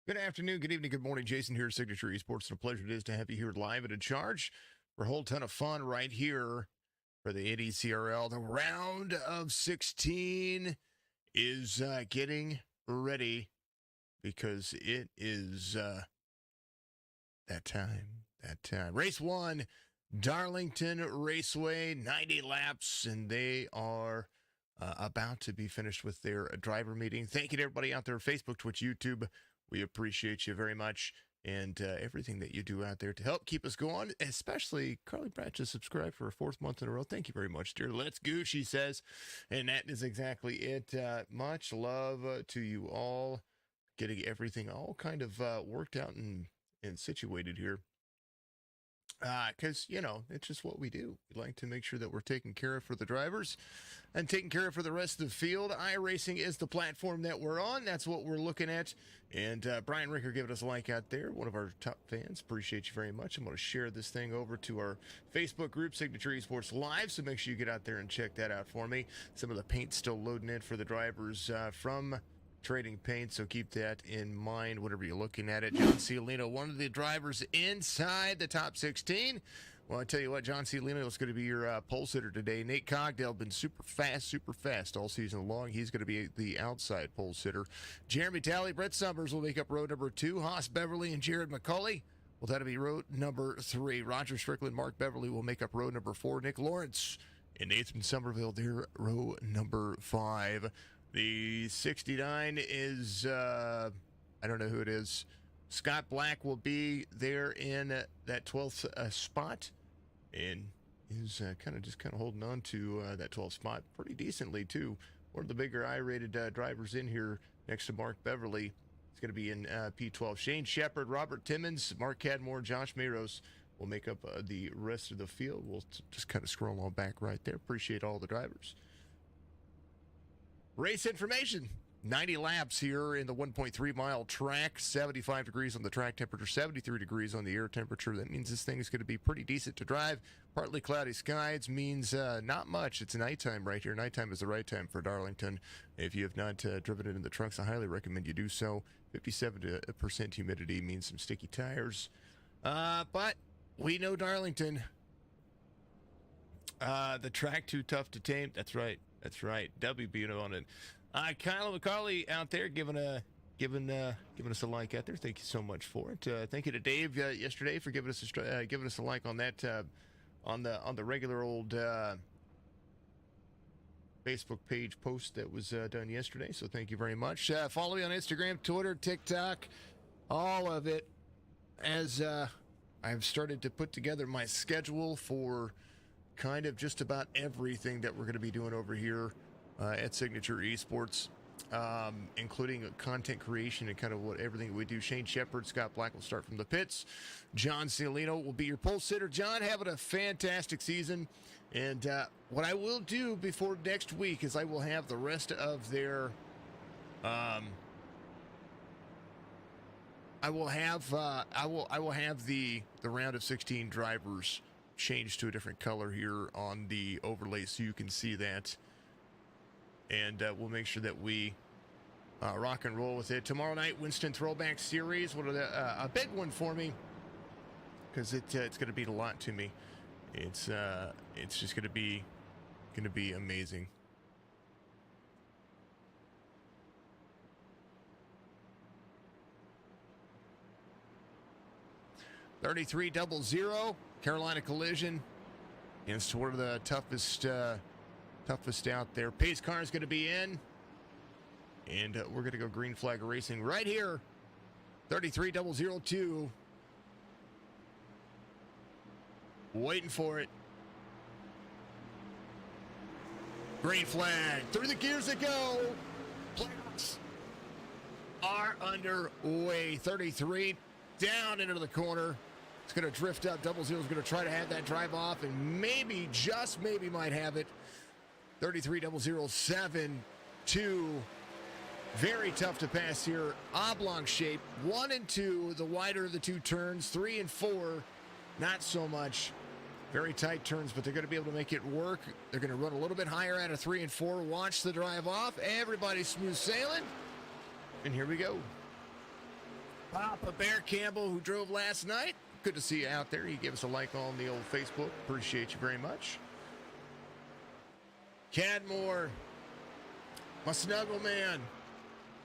Good afternoon, good evening, good morning. Jason here, Signature Esports, and a pleasure it is to have you here live and in charge for a whole ton of fun right here for the NECRL. The round of 16 is getting ready because it is that time. Race 1, Darlington Raceway, 90 laps, and they are about to be finished with their driver meeting. Thank you to everybody out there, Facebook, Twitch, YouTube. We appreciate you very much and everything that you do out there to help keep us going, especially Carly Pratt just subscribed for a fourth month in a row. Thank you very much, dear. Let's go, she says. And that is exactly it. Much love to you all. Getting everything all kind of worked out and situated here. Because, you know, it's just what we do. We like to make sure that we're taking care of for the drivers and taking care of for the rest of the field. iRacing is the platform that we're on. That's what we're looking at. And Brian Ricker giving us a like out there, one of our top fans. Appreciate you very much. I'm going to share this thing over to our Facebook group, Signature Esports Live, so make sure you get out there and check that out for me. Some of the paint still loading in for the drivers from Trading Paint, so keep that in mind whenever you're looking at it. John Cialino, one of the drivers inside the top 16. Well, I tell you what, John Cialino is going to be your pole sitter today. Nate Cogdell been super fast all season long. He's going to be the outside pole sitter. Jeremy Talley, Brett Summers will make up row number 2. Haas Beverly and Jared McCauley, well, that'll be row number 3. Roger Strickland, Mark Beverly will make up row number 4. Nick Lawrence and Nathan Somerville, their row number 5. The 69 is, I don't know who it is. Scott Black will be there in that 12th spot and is kind of holding on to that 12th spot pretty decently, too. One of the bigger I-rated drivers in here next to Mark Beverly. It's going to be in P12. Shane Shepard, Robert Timmons, Mark Cadmore, Josh Maros will make up the rest of the field. We'll just kind of scroll on back right there. Appreciate all the drivers. Race information, 90 laps here in the 1.3 mile track, 75 degrees on the track temperature, 73 degrees on the air temperature. That means this thing is going to be pretty decent to drive. Partly cloudy skies means not much. It's nighttime right here. Nighttime is the right time for Darlington. If you have not driven it in the trucks, I highly recommend you do so. 57% humidity means some sticky tires. But we know Darlington. The track too tough to tame. That's right. WB on it. Kyle McCauley out there giving us a like out there. Thank you so much for it. Thank you to Dave yesterday for giving us a like on that on the regular old Facebook page post that was done yesterday. So thank you very much. Follow me on Instagram, Twitter, TikTok, all of it. As I've started to put together my schedule for kind of just about everything that we're going to be doing over here at Signature Esports, including content creation and kind of everything we do. Shane Shepard, Scott Black will start from the pits. John Cialino will be your pole sitter. John, having a fantastic season. And what I will do before next week is I will have the rest of their I will have the round of 16 drivers change to a different color here on the overlay so you can see that, and we'll make sure that we rock and roll with it. Tomorrow night, Winston Throwback Series, a big one for me because it's going to mean a lot to me. It's just going to be amazing. $33,000 Carolina Collision against one of the toughest out there. Pace car is going to be in, and we're going to go green flag racing right here. 33,002. Waiting for it. Green flag. Through the gears that go. Playoffs are underway. 33 down into the corner. It's going to drift up. 00 is going to try to have that drive off and maybe, just maybe, might have it. 33,007, 2. Very tough to pass here. Oblong shape. 1 and 2, the wider of the two turns. 3 and 4, not so much. Very tight turns, but they're going to be able to make it work. They're going to run a little bit higher out of 3 and 4. Watch the drive off. Everybody smooth sailing. And here we go. Papa Bear Campbell, who drove last night. Good to see you out there. He gave us a like on the old Facebook. Appreciate you very much. Cadmore, my snuggle man,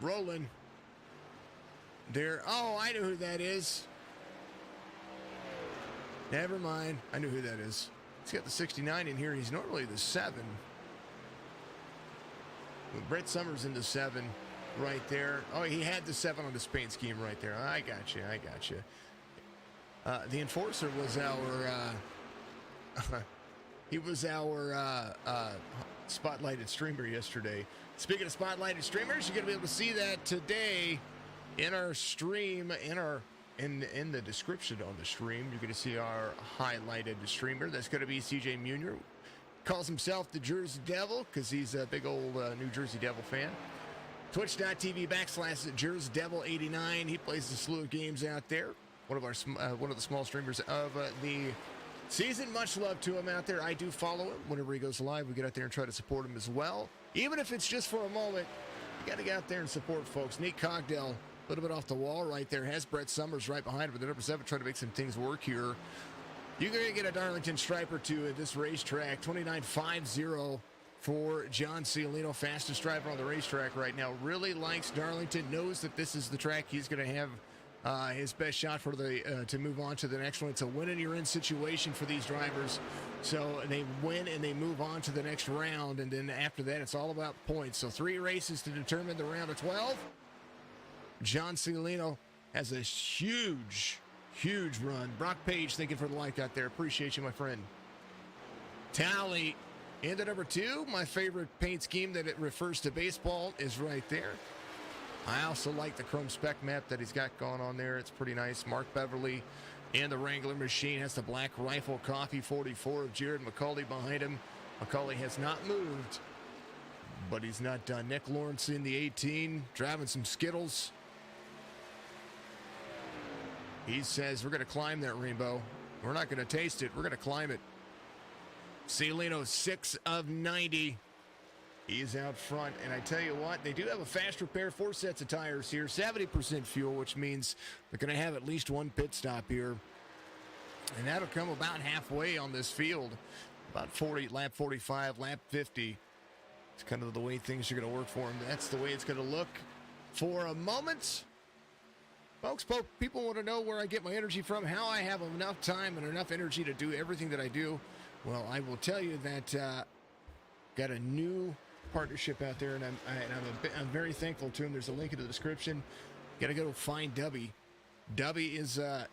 Roland. There. Oh, I know who that is. Never mind. I knew who that is. He's got the 69 in here. He's normally the 7. With Brett Summers in the 7 right there. Oh, he had the 7 on his paint scheme right there. I got you. The Enforcer was our... he was our spotlighted streamer yesterday. Speaking of spotlighted streamers, you're going to be able to see that today in our stream, in the description on the stream. You're going to see our highlighted streamer. That's going to be CJ Munier. Calls himself the Jersey Devil because he's a big old New Jersey Devil fan. Twitch.tv/JerseyDevil89. He plays a slew of games out there. One of the small streamers of the season. Much love to him out there. I do follow him whenever he goes live. We get out there and try to support him as well. Even if it's just for a moment, you got to get out there and support folks. Nate Cogdell, a little bit off the wall right there, has Brett Summers right behind him with the number 7, trying to make some things work here. You're going to get a Darlington stripe or two at this racetrack. 29.50 for John Cialino, fastest driver on the racetrack right now. Really likes Darlington, knows that this is the track he's going to have his best shot for to move on to the next one. It's a win and you're in situation for these drivers. So they win and they move on to the next round. And then after that, it's all about points. So 3 races to determine the round of 12. John Cialino has a huge run. Brock Page, thank you for the like out there. Appreciate you, my friend. Tally into number 2. My favorite paint scheme that it refers to baseball is right there. I also like the chrome spec map that he's got going on there. It's pretty nice. Mark Beverly and the Wrangler machine has the Black Rifle Coffee 44 of Jared McCauley behind him. McCauley has not moved, but he's not done. Nick Lawrence in the 18, driving some Skittles. He says, we're going to climb that rainbow. We're not going to taste it. We're going to climb it. Cialino, 6 of 90. He's out front, and I tell you what, they do have a fast repair, 4 sets of tires here, 70% fuel, which means they're going to have at least 1 pit stop here, and that'll come about halfway on this field, about 40, lap 45, lap 50. It's kind of the way things are going to work for him. That's the way it's going to look for a moment. Folks, people want to know where I get my energy from, how I have enough time and enough energy to do everything that I do. Well, I will tell you that got a new partnership out there, and I'm very thankful to him. There's a link in the description. Got to go find Dubby. Dubby is a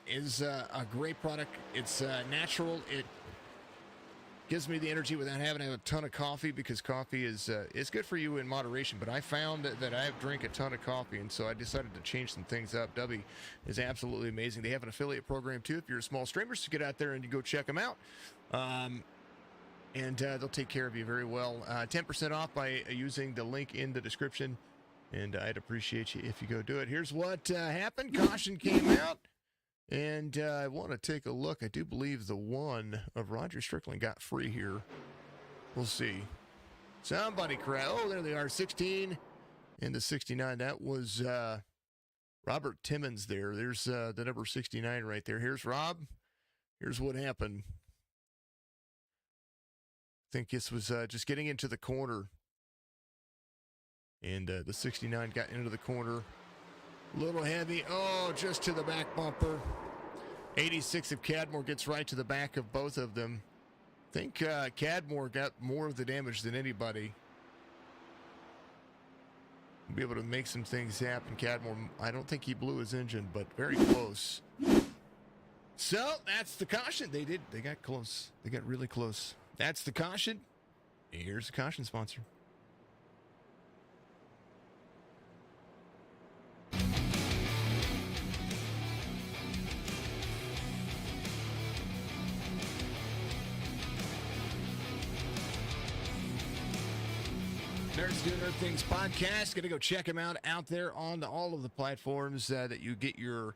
great product. It's natural. It gives me the energy without having to have a ton of coffee, because coffee is good for you in moderation. But I found that I drink a ton of coffee, and so I decided to change some things up. Dubby is absolutely amazing. They have an affiliate program too. If you're a small streamer, so get out there and you go check them out. And they'll take care of you very well. 10% off by using the link in the description. And I'd appreciate you if you go do it. Here's what happened. Caution came out. And I want to take a look. I do believe the 1 of Roger Strickland got free here. We'll see. Somebody crashed. Oh, there they are. 16 and the 69. That was Robert Timmons there. There's the number 69 right there. Here's Rob. Here's what happened. I think this was just getting into the corner. And the 69 got into the corner. A little heavy. Oh, just to the back bumper. 86 of Cadmore gets right to the back of both of them. I think Cadmore got more of the damage than anybody. We'll be able to make some things happen. Cadmore, I don't think he blew his engine, but very close. So that's the caution. They got close. They got really close. That's the caution. Here's the caution sponsor. Nerds Doing Nerd Things podcast. Gonna go check them out there on all of the platforms that you get your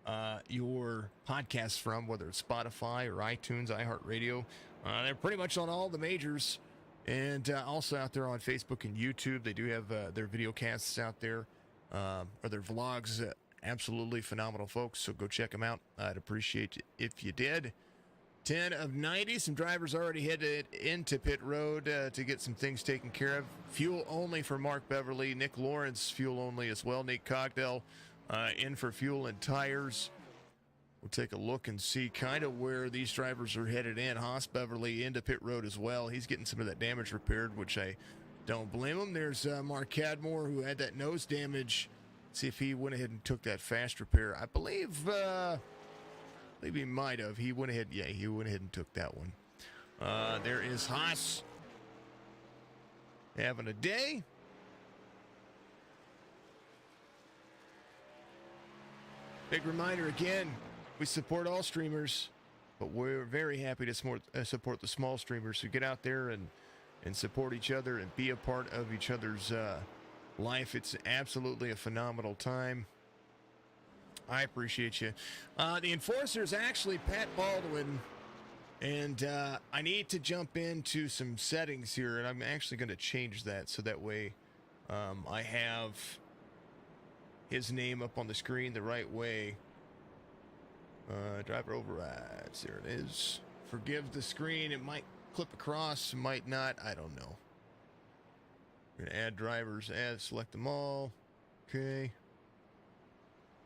podcasts from, whether it's Spotify or iTunes, iHeartRadio. They're pretty much on all the majors, and also out there on Facebook and YouTube. They do have their video casts out there, or their vlogs absolutely phenomenal folks. So go check them out. I'd appreciate it if you did. 10 of 90. Some drivers already headed into pit road to get some things taken care of. Fuel only for Mark Beverly. Nick Lawrence, fuel only as well. Nate Cogdell in for fuel and tires. We'll take a look and see kind of where these drivers are headed in. Haas Beverly into pit road as well. He's getting some of that damage repaired, which I don't blame him. There's Mark Cadmore, who had that nose damage. See if he went ahead and took that fast repair. I believe he might have. He went ahead. Yeah, he went ahead and took that one. There is Haas having a day. Big reminder again, we support all streamers, but we're very happy to support the small streamers who get out there and support each other and be a part of each other's life. It's absolutely a phenomenal time. I appreciate you. The enforcer is actually Pat Baldwin, and I need to jump into some settings here, and I'm actually going to change that so that way I have his name up on the screen the right way. Driver overrides. There it is. Forgive the screen. It might clip across, might not. I don't know. We're going to add drivers. Select them all. Okay.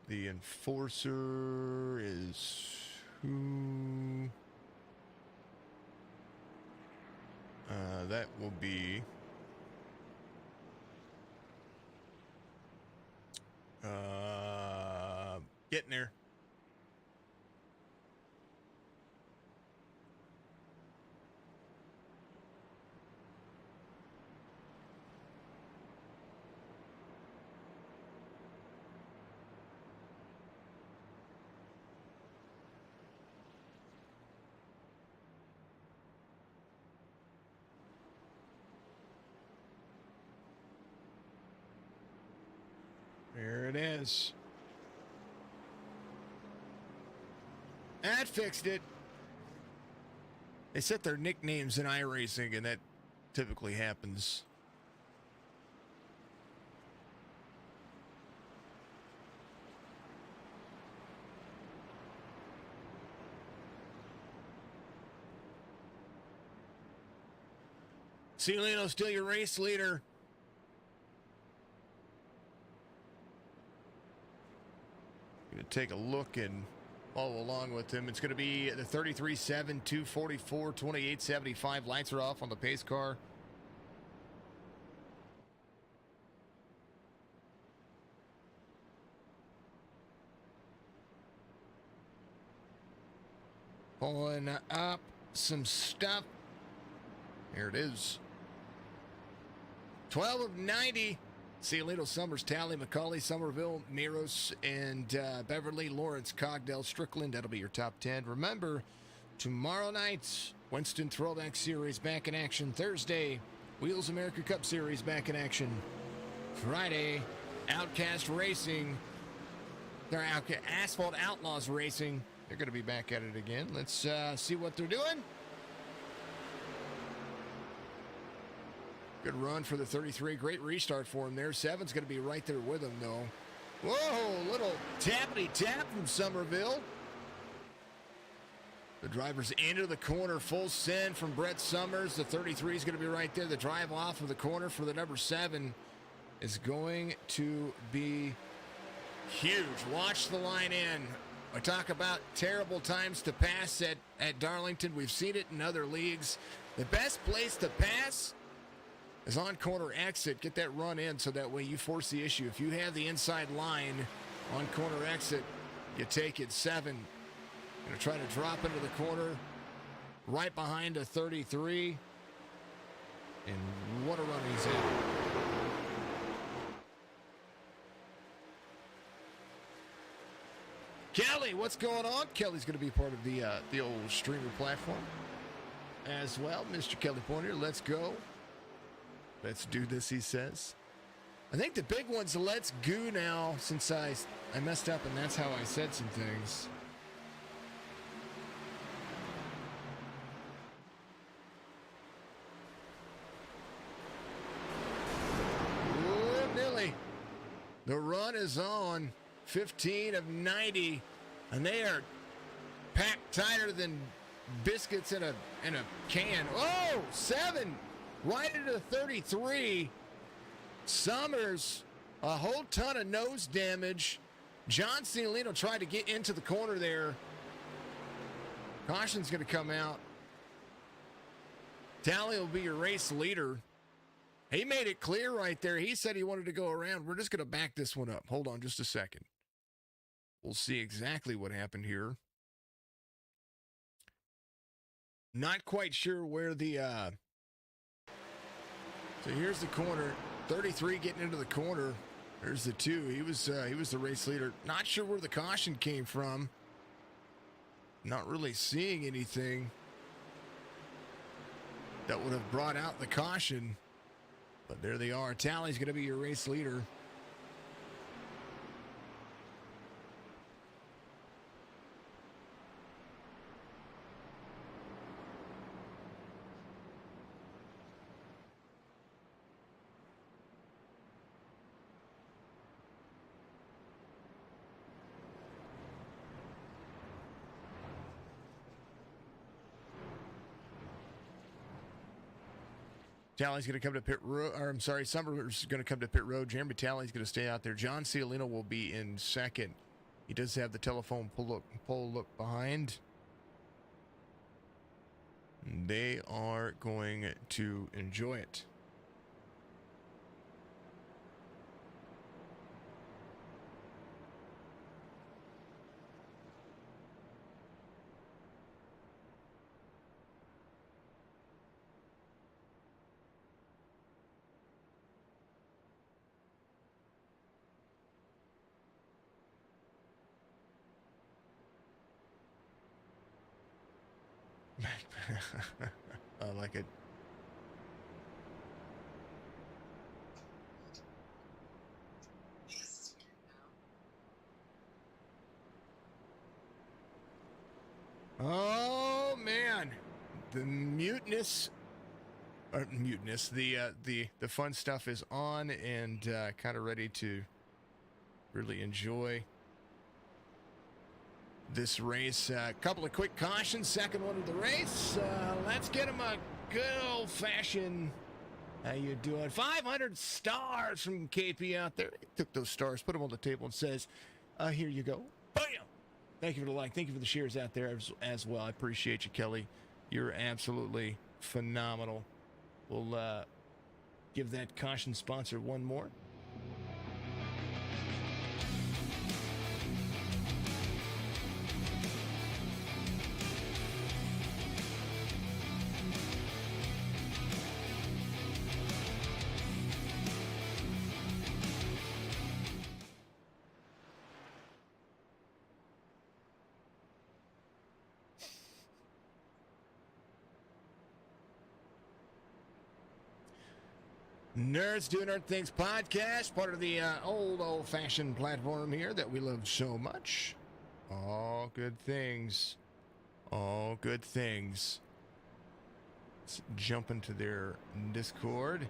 The enforcer is who? That will be getting there. There it is. That fixed it. They set their nicknames in iRacing, and that typically happens. Ciolino still your race leader. Going to take a look and follow along with him. It's going to be the 33.7, 244, 28.75. Lights are off on the pace car. Pulling up some stuff. There it is. 12 of 90. Ciolito, Summers, Talley, McCauley, Somerville, Miros, and Beverly, Lawrence, Cogdell, Strickland. That'll be your top 10. Remember, tomorrow night, Winston Throwback Series back in action. Thursday, Wheels America Cup Series back in action. Friday, Outcast Racing. They're Asphalt Outlaws Racing. They're going to be back at it again. Let's see what they're doing. Good run for the 33. Great restart for him there. 7's going to be right there with him, though. Whoa, little tappity tap from Somerville. The driver's into the corner. Full send from Brett Summers. The 33 is going to be right there. The drive off of the corner for the number 7 is going to be huge. Watch the line in. I talk about terrible times to pass at Darlington. We've seen it in other leagues. The best place to pass is on corner exit. Get that run in so that way you force the issue. If you have the inside line on corner exit, you take it. 7. Going to try to drop into the corner right behind a 33. And what a run he's in. Kelly, what's going on? Kelly's going to be part of the old streamer platform as well. Mr. Kelly Pointer, let's go. Let's do this, he says. I think the big one's let's go now, since I messed up and that's how I said some things. Ooh, Nilly. The run is on. 15 of 90, and they are packed tighter than biscuits in a can. Oh, 7 right into 33. Summers, a whole ton of nose damage. John Cialino tried to get into the corner there. Caution's going to come out. Talley will be your race leader. He made it clear right there. He said he wanted to go around. We're just going to back this one up. Hold on just a second. We'll see exactly what happened here. Not quite sure where the... So here's the corner. 33 getting into the corner. There's the 2. He was the race leader. Not sure where the caution came from. Not really seeing anything that would have brought out the caution. But there they are. Talley's going to be your race leader. Talley's going to come to pit road, or I'm sorry, Summers going to come to pit road. Jeremy Talley's going to stay out there. John Cialino will be in second. He does have the telephone pole look behind. They are going to enjoy it. I like it. Oh man, the the fun stuff is on and kind of ready to really enjoy this race. A couple of quick cautions, second one of the race. Let's get him a good old-fashioned, how you doing? 500 stars from KP out there. He took those stars, put them on the table and says, here you go. Bam! Thank you for the like. Thank you for the shares out there as well. I appreciate you, Kelly. You're absolutely phenomenal. We'll give that caution sponsor one more. Nerds Doing Nerd Things podcast, part of the old-fashioned platform here that we love so much. All good things. All good things. Let's jump into their Discord.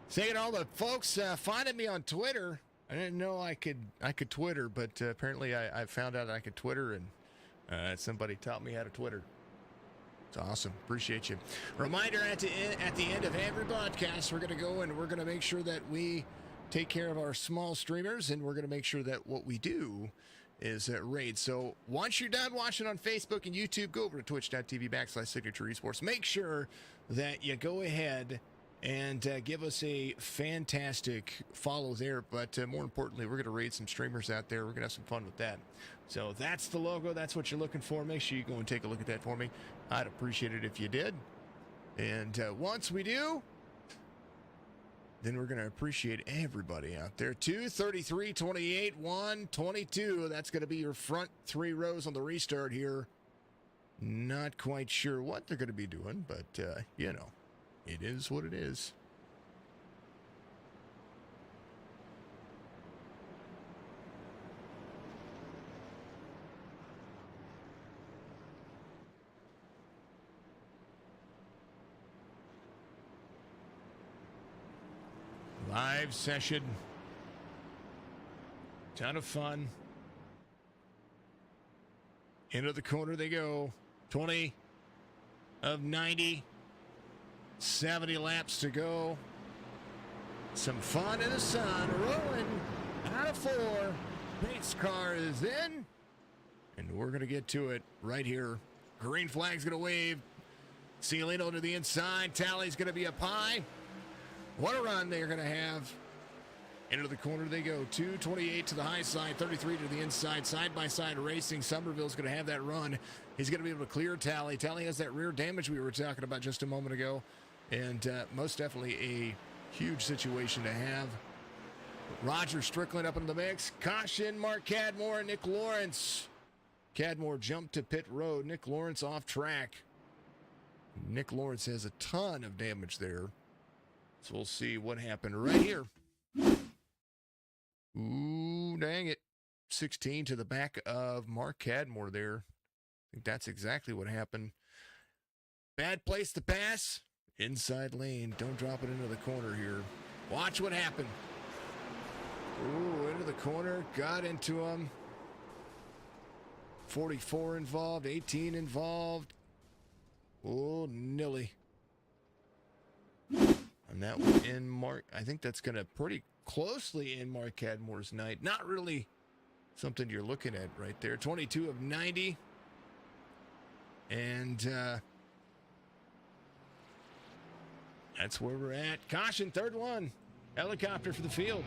Saying all the folks finding me on Twitter. I didn't know I could Twitter, but apparently I found out I could Twitter, and somebody taught me how to Twitter. It's awesome. Appreciate you. Reminder at the end of every broadcast, we're going to go and we're going to make sure that we take care of our small streamers, and we're going to make sure that what we do is raid. So once you're done watching on Facebook and YouTube, go over to twitch.tv/Signature Esports. Make sure that you go ahead and give us a fantastic follow there. But more importantly, we're going to raid some streamers out there. We're going to have some fun with that. So that's the logo. That's what you're looking for. Make sure you go and take a look at that for me. I'd appreciate it if you did. And once we do, then we're going to appreciate everybody out there. 2, 33, 28, 1, 22. That's going to be your front 3 rows on the restart here. Not quite sure what they're going to be doing, but, you know, it is what it is. Live session. Ton of fun. Into the corner they go. 20 of 90. 70 laps to go. Some fun in the sun. Rolling out of 4. Pace car is in. And we're going to get to it right here. Green flag's going to wave. Cialino to the inside. Tally's going to be up high. What a run they're going to have. Into the corner they go. 228 to the high side, 33 to the inside. Side-by-side racing. Somerville's going to have that run. He's going to be able to clear Tally. Tally has that rear damage we were talking about just a moment ago. And most definitely a huge situation to have. Roger Strickland up in the mix. Caution, Mark Cadmore and Nick Lawrence. Cadmore jumped to pit road. Nick Lawrence off track. Nick Lawrence has a ton of damage there. So we'll see what happened right here. Ooh, dang it. 16 to the back of Mark Cadmore there. I think that's exactly what happened. Bad place to pass. Inside lane. Don't drop it into the corner here. Watch what happened. Ooh, into the corner. Got into him. 44 involved. 18 involved. Oh, Nilly. And that one in Mark. I think that's going to pretty closely in Mark Cadmore's night. Not really something you're looking at right there. 22 of 90. And that's where we're at. Caution, third one. Helicopter for the field.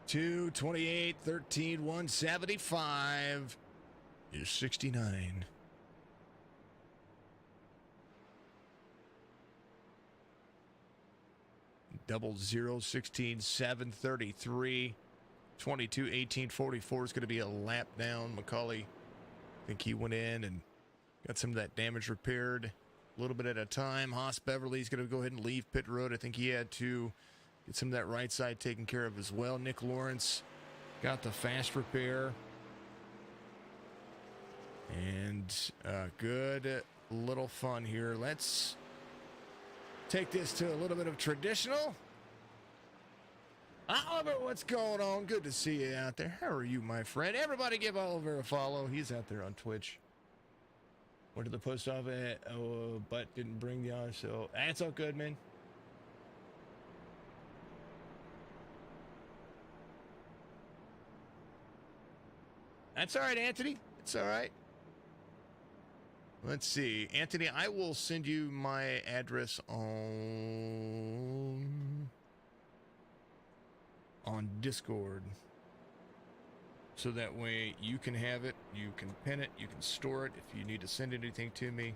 Two 28, 13, 175 is 69. Double 0, 16, 7, 33. 22, 18, 44 is going to be a lap down. McCauley, I think he went in and got some of that damage repaired a little bit at a time. Haas Beverly's going to go ahead and leave pit road. I think he had to get some of that right side taken care of as well. Nick Lawrence got the fast repair. And good little fun here. Let's take this to a little bit of traditional. Oliver, what's going on? Good to see you out there. How are you, my friend? Everybody give Oliver a follow. He's out there on Twitch. Went to the post office, but didn't bring the honor, so that's all good, man. That's all right, Anthony. It's all right. Let's see. Anthony, I will send you my address on Discord. So that way you can have it, you can pin it, you can store it. If you need to send anything to me,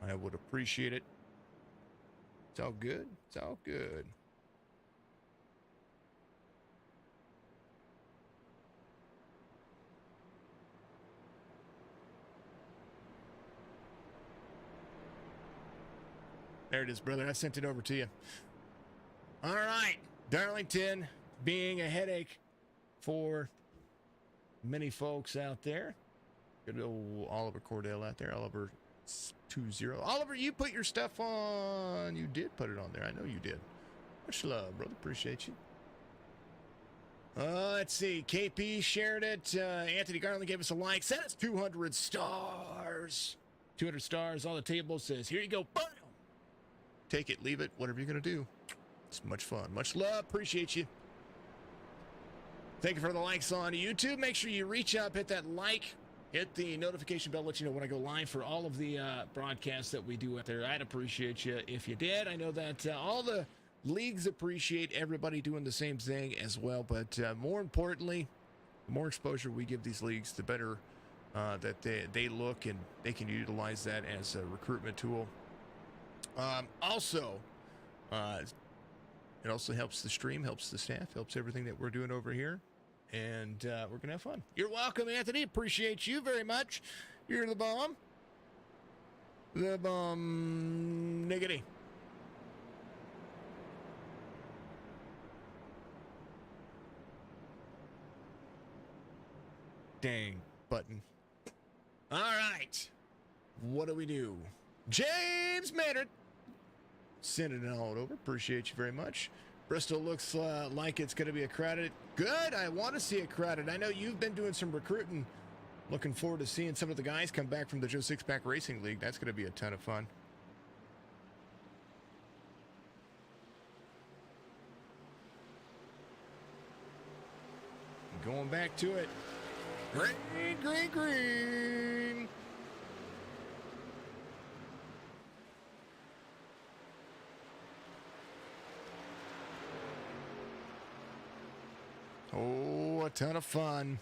I would appreciate it. It's all good. It's all good. There it is, brother. I sent it over to you. All right. Darlington being a headache for many folks out there. Good old Oliver Cordell out there. Oliver 20. Oliver, you put your stuff on. You did put it on there. I know you did. Much love, brother. Appreciate you. Let's see. KP shared it. Anthony Garland gave us a like. Sent us 200 stars. 200 stars on the table. Says, here you go. Bam! Take it, leave it, whatever you're going to do. It's much fun. Much love. Appreciate you. Thank you for the likes on YouTube. Make sure you reach up, hit that like, hit the notification bell, let you know when I go live for all of the broadcasts that we do out there. I'd appreciate you if you did. I know that all the leagues appreciate everybody doing the same thing as well. But more importantly, the more exposure we give these leagues, the better that they look, and they can utilize that as a recruitment tool. Also, it also helps the stream, helps the staff, helps everything that we're doing over here, and we're going to have fun. You're welcome, Anthony. Appreciate you very much. You're the bomb. The bomb. Niggity. Dang button. All right. What do we do? James Maynard. Sending it all over. Appreciate you very much. Bristol looks like it's going to be a crowded. Good. I want to see it crowded. I know you've been doing some recruiting. Looking forward to seeing some of the guys come back from the Joe Sixpack Racing League. That's going to be a ton of fun. Going back to it. Green, green, green. Oh, a ton of fun.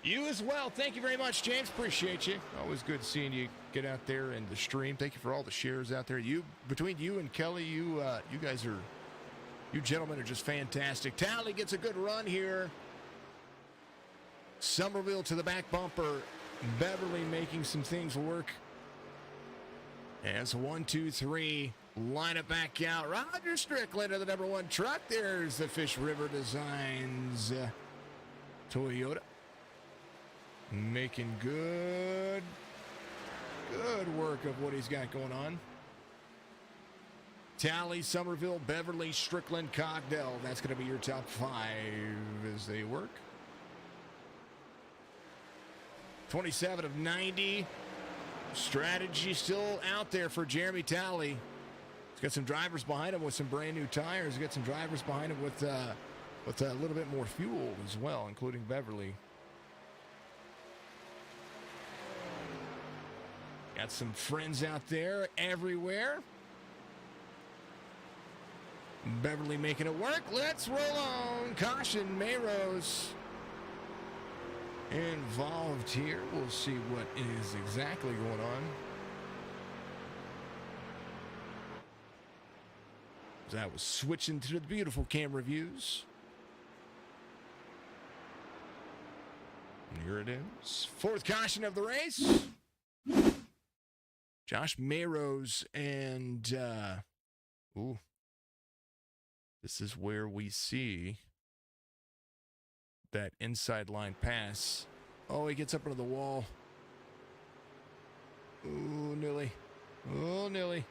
You as well. Thank you very much, James. Appreciate you. Always good seeing you get out there in the stream. Thank you for all the shares out there. Between you and Kelly, you gentlemen are just fantastic. Tally gets a good run here. Somerville to the back bumper. Beverly making some things work. And so 1, 2, 3. Line it back out. Roger Strickland of the number 1 truck. There's the Fish River Designs Toyota. Making good work of what he's got going on. Tally, Somerville, Beverly, Strickland, Cogdell. That's going to be your top 5 as they work. 27 of 90. Strategy still out there for Jeremy Talley. He's got some drivers behind him with some brand new tires. He's got some drivers behind him with a little bit more fuel as well, including Beverly. Got some friends out there everywhere. Beverly making it work. Let's roll on. Caution, Mayrose involved here. We'll see what is exactly going on. As I was switching to the beautiful camera views. And here it is. 4th caution of the race. Josh Mayrose and this is where we see that inside line pass. Oh, he gets up into the wall. Ooh, nearly. Oh, nearly.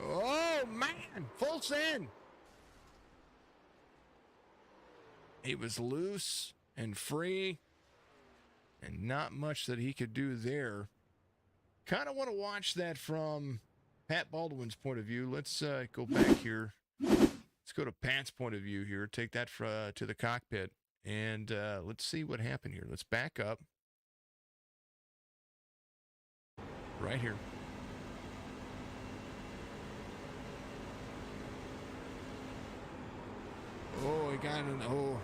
Oh, man. Full send. He was loose and free. And not much that he could do there. Kind of want to watch that from Pat Baldwin's point of view. Let's go back here. Let's go to Pat's point of view here. Take that to the cockpit. And let's see what happened here. Let's back up. Right here. Oh, he got an... Oh.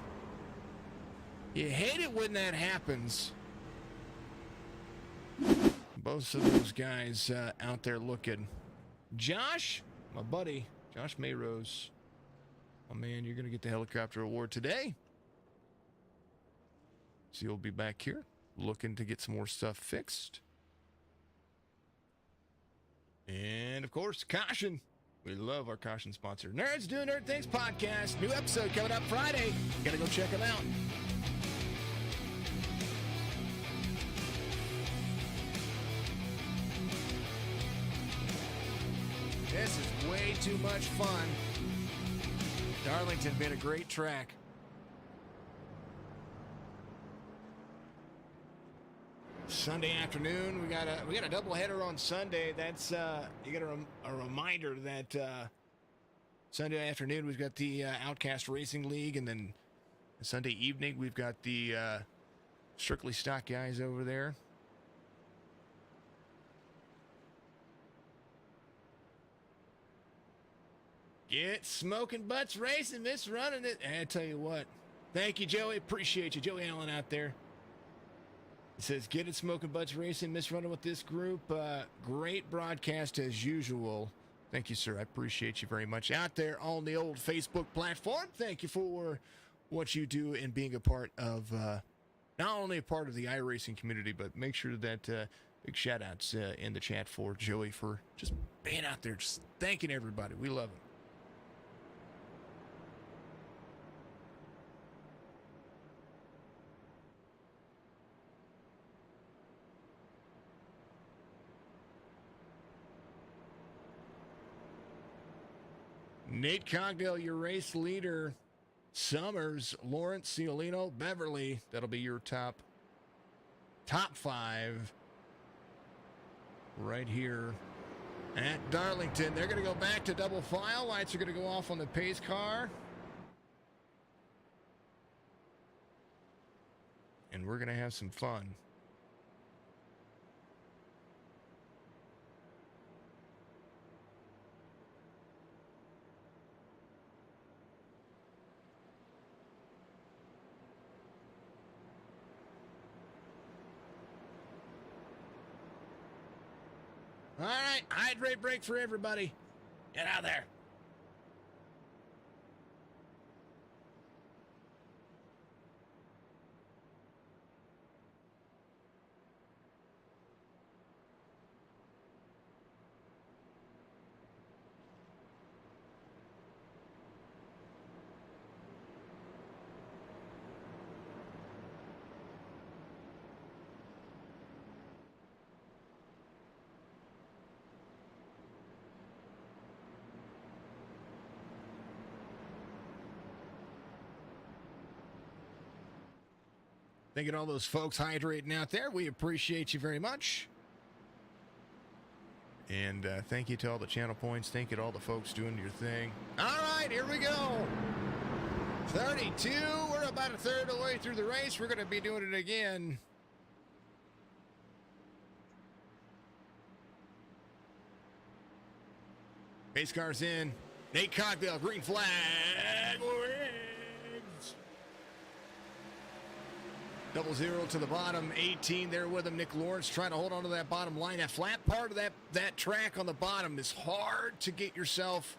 You hate it when that happens. Both of those guys out there looking. Josh, my buddy, Josh Mayrose. Oh, man, you're going to get the helicopter award today. So you'll be back here looking to get some more stuff fixed. And, of course, caution. We love our caution sponsor. Nerds Doing Nerd Things podcast. New episode coming up Friday. Got to go check them out. This is way too much fun. Darlington been a great track. Sunday afternoon, we got a doubleheader on Sunday. That's you got a reminder that Sunday afternoon we've got the Outcast Racing League, and then Sunday evening we've got the Strictly Stock guys over there. Get Smoking Butts Racing, Miss Running It. And I tell you what, thank you, Joey. Appreciate you. Joey Allen out there. It says, get it, Smoking Butts Racing, Miss Running with this group. Great broadcast as usual. Thank you, sir. I appreciate you very much out there on the old Facebook platform. Thank you for what you do and being a part of not only a part of the iRacing community, but make sure that big shout outs in the chat for Joey for just being out there, just thanking everybody. We love him. Nate Cogdell, your race leader. Summers, Lawrence, Ciolino, Beverly. That'll be your top five right here at Darlington. They're going to go back to double file. Lights are going to go off on the pace car. And we're going to have some fun. All right, hydrate break for everybody. Get out there. Thinking all those folks hydrating out there. We appreciate you very much. And thank you to all the channel points. Thank you to all the folks doing your thing. All right, here we go. 32. We're about a third of the way through the race. We're going to be doing it again. Pace car's in. Nate Cogdell, green flag. Double zero to the bottom, 18 there with him. Nick Lawrence trying to hold on to that bottom line. That flat part of that track on the bottom is hard to get yourself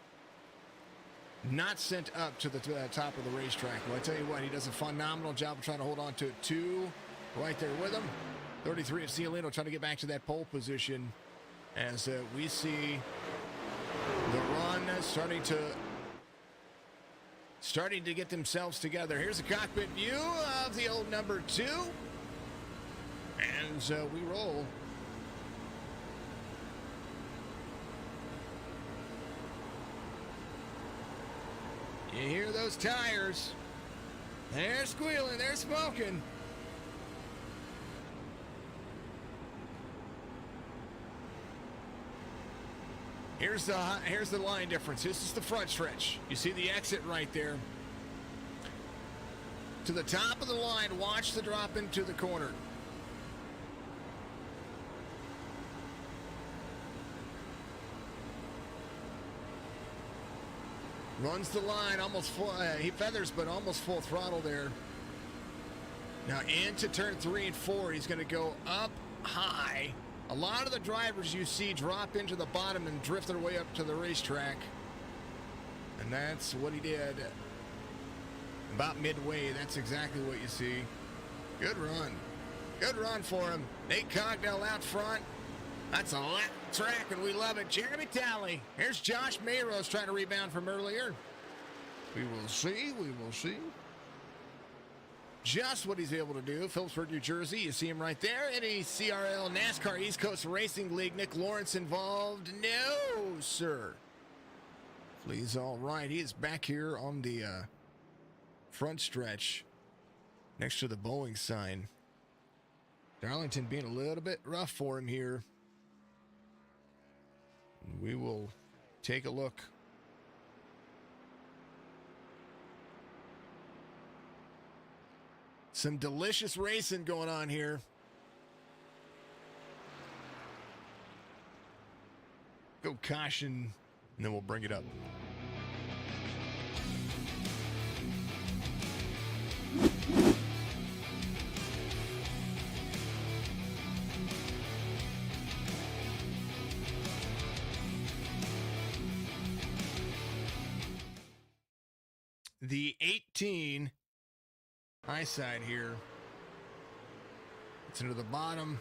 not sent up to the top of the racetrack. Well, I tell you what, he does a phenomenal job of trying to hold on to it. 2 right there with him. 33 of Ciolino trying to get back to that pole position as we see the run starting to get themselves together. Here's a cockpit view of the old number 2. And we roll. You hear those tires. They're squealing, they're smoking. Here's the line difference. This is the front stretch. You see the exit right there. To the top of the line, watch the drop into the corner. Runs the line almost full. He feathers, but almost full throttle there. Now into turn 3 and 4, he's going to go up high. A lot of the drivers you see drop into the bottom and drift their way up to the racetrack. And that's what he did. About midway, that's exactly what you see. Good run. Good run for him. Nate Cogdell out front. That's a lap track, and we love it. Jeremy Talley. Here's Josh Mayros trying to rebound from earlier. We will see. We will see. Just what he's able to do. Phillipsburg, New Jersey. You see him right there. NECRL NASCAR East Coast Racing League. Nick Lawrence involved? No, sir. Please, all right. He is back here on the front stretch next to the Boeing sign. Darlington being a little bit rough for him here. We will take a look. Some delicious racing going on here. Go caution, and then we'll bring it up. The 18 high side here. It's into the bottom.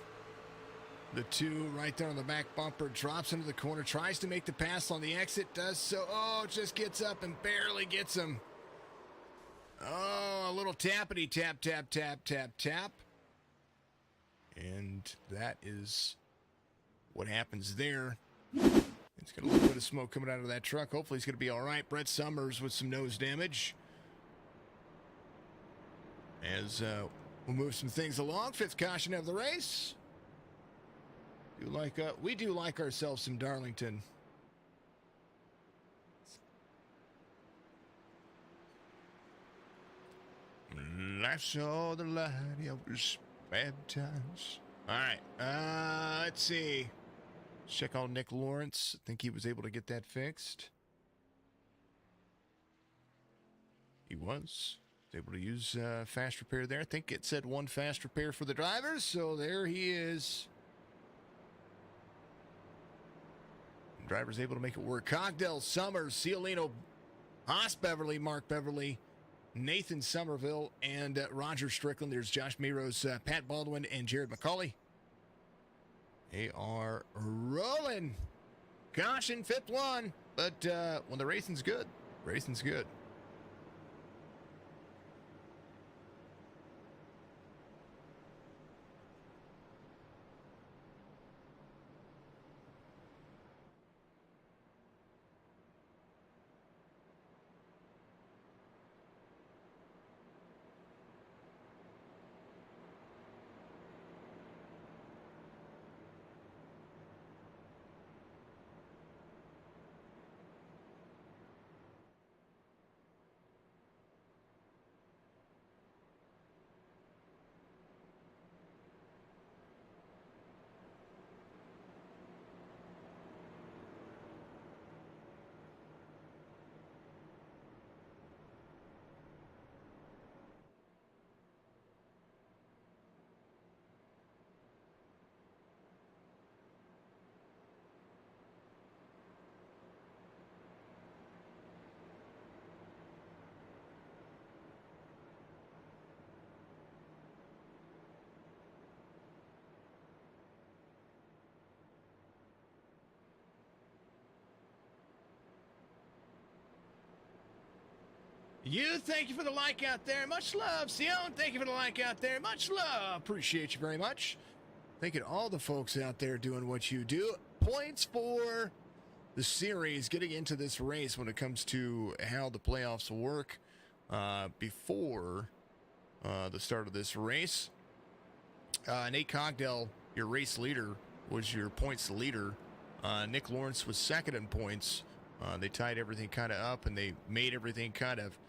The 2 right there on the back bumper, drops into the corner, tries to make the pass on the exit, does so. Oh, just gets up and barely gets him. Oh, a little tappity tap, tap, tap, tap, tap. And that is what happens there. It's got a little bit of smoke coming out of that truck. Hopefully he's going to be all right. Brett Summers with some nose damage. As we'll move some things along. 5th caution of the race. We do like ourselves some Darlington. I saw the light, I was baptized. All right, let's see. Check on Nick Lawrence. I think he was able to get that fixed. He was able to use fast repair there. I think it said 1 fast repair for the drivers, so there he is. Driver's able to make it work. Cogdell, Summers, Cialino, Haas Beverly, Mark Beverly, Nathan Somerville, and Roger Strickland. There's Josh Miros, Pat Baldwin, and Jared McCauley. They are rolling. Caution, 5th one. But when the racing's good, racing's good. You, thank you for the like out there. Much love. Sion, thank you for the like out there. Much love. Appreciate you very much. Thank you to all the folks out there doing what you do. Points for the series getting into this race when it comes to how the playoffs work before the start of this race. Nate Cogdell, your race leader, was your points leader. Nick Lawrence was second in points. They tied everything kind of up, and they made everything kind of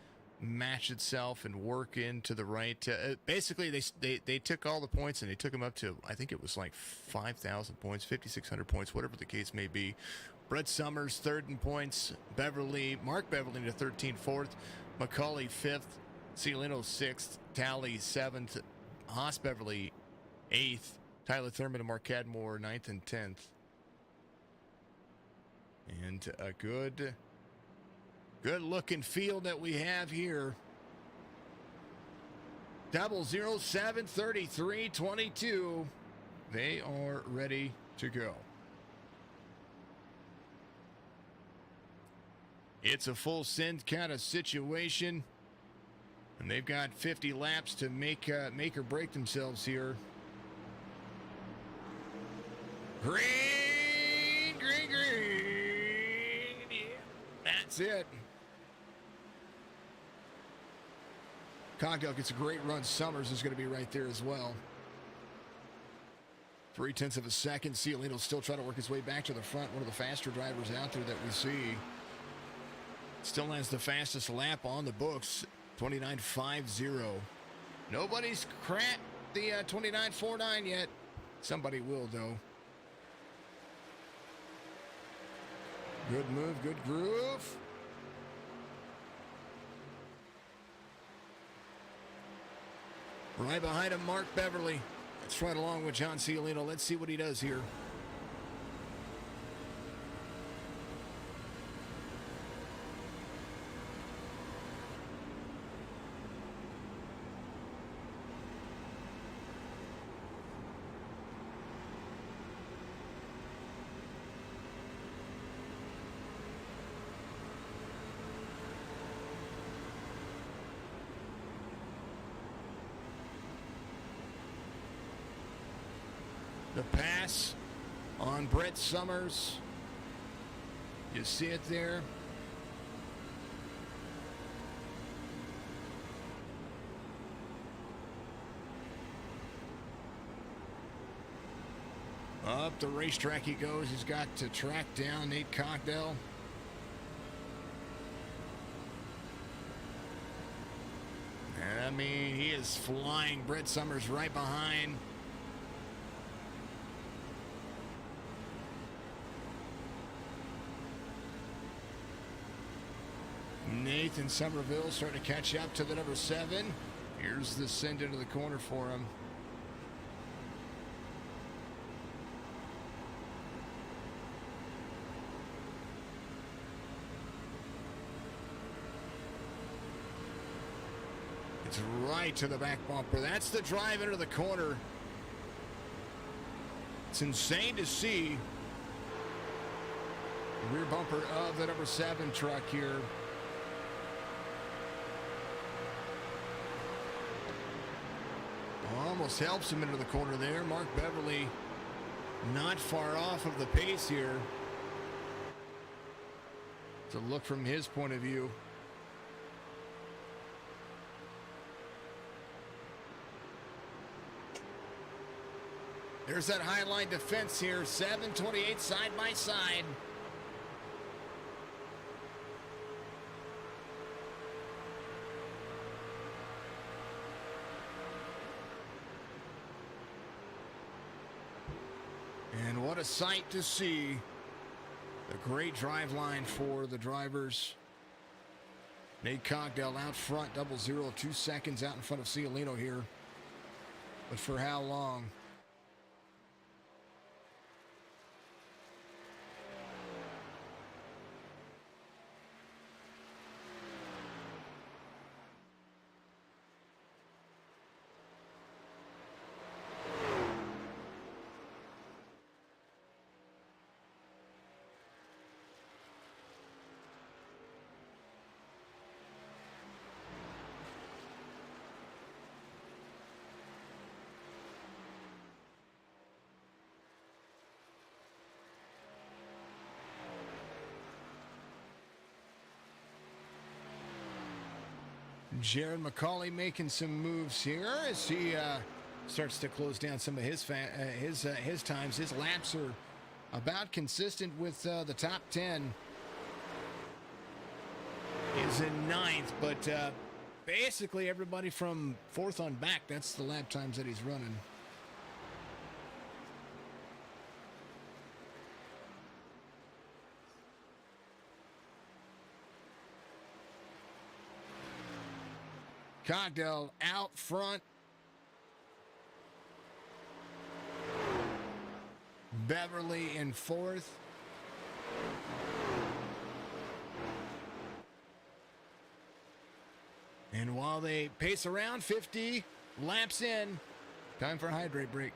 match itself and work into the right. Basically, they took all the points and they took them up to, I think it was like 5,000 points, 5,600 points, whatever the case may be. Brett Summers, 3rd in points. Mark Beverly to 13th, 4th. McCauley, 5th. Cialino, 6th. Talley, 7th. Haas Beverly, 8th. Tyler Thurman and Mark Cadmore, 9th and 10th. And a good looking field that we have here. 0073322. They are ready to go. It's a full send kind of situation, and they've got 50 laps to make or break themselves here. Green. Yeah, that's it. Cogdell gets a great run. Summers is going to be right there as well. 0.3 of a second. Cialino still trying to work his way back to the front. One of the faster drivers out there that we see. Still has the fastest lap on the books. 29.50. Nobody's cracked the 29.49 yet. Somebody will, though. Good move, good groove. Right behind him, Mark Beverly. That's right along with John Cialino. Let's see what he does here. pass on Brett Summers. You see it there. Up the racetrack he goes. He's got to track down Nate Cockdell. I mean, he is flying. Brett Summers right behind. Nathan Somerville starting to catch up to the number 7. Here's the send into the corner for him. It's right to the back bumper. That's the drive into the corner. It's insane to see the rear bumper of the number 7 truck here. Almost helps him into the corner there. Mark Beverly not far off of the pace here. To look from his point of view. There's that high line defense here. 728 side by side. And what a sight to see. A great drive line for the drivers. Nate Cockdell out front, 0-0, 2 seconds out in front of Ciolino here. But for how long? Jared McCauley making some moves here as he starts to close down some of his times. His laps are about consistent with the top 10. Is in 9th, but basically everybody from 4th on back, that's the lap times that he's running. Cockdell out front. Beverly in 4th. And while they pace around 50 laps in, time for a hydrate break.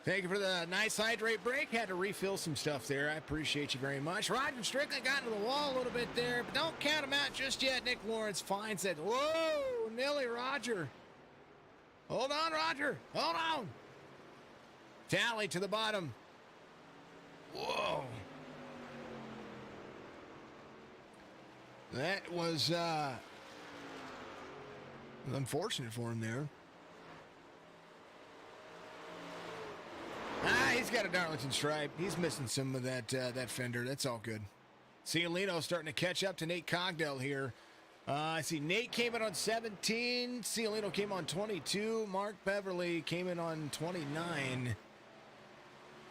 Thank you for the nice hydrate break. Had to refill some stuff there. I appreciate you very much. Roger Strickland got into the wall a little bit there, but don't count him out just yet. Nick Lawrence finds it. Whoa, Nilly Roger. Hold on, Roger. Hold on. Tally to the bottom. Whoa. That was unfortunate for him there. He's got a Darlington stripe. He's missing some of that fender. That's all good. Ciolino starting to catch up to Nate Cogdell here. I see Nate came in on 17. Ciolino came on 22. Mark Beverly came in on 29.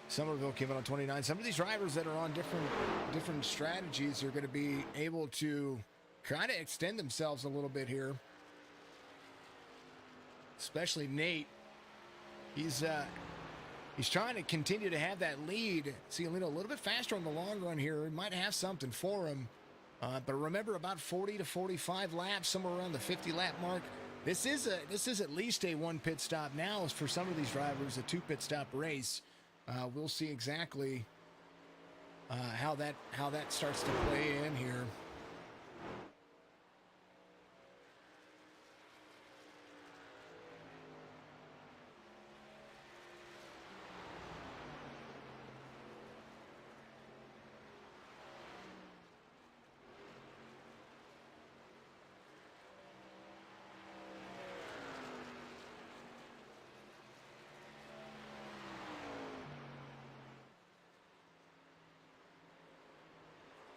Somerville came in on 29. Some of these drivers that are on different strategies are going to be able to kind of extend themselves a little bit here. Especially Nate. He's trying to continue to have that lead. Ciolino a little bit faster on the long run here. It might have something for him. But remember, about 40 to 45 laps, somewhere around the 50 lap mark. This is at least a one pit stop now. For some of these drivers, a 2 pit stop race. We'll see exactly how that starts to play in here.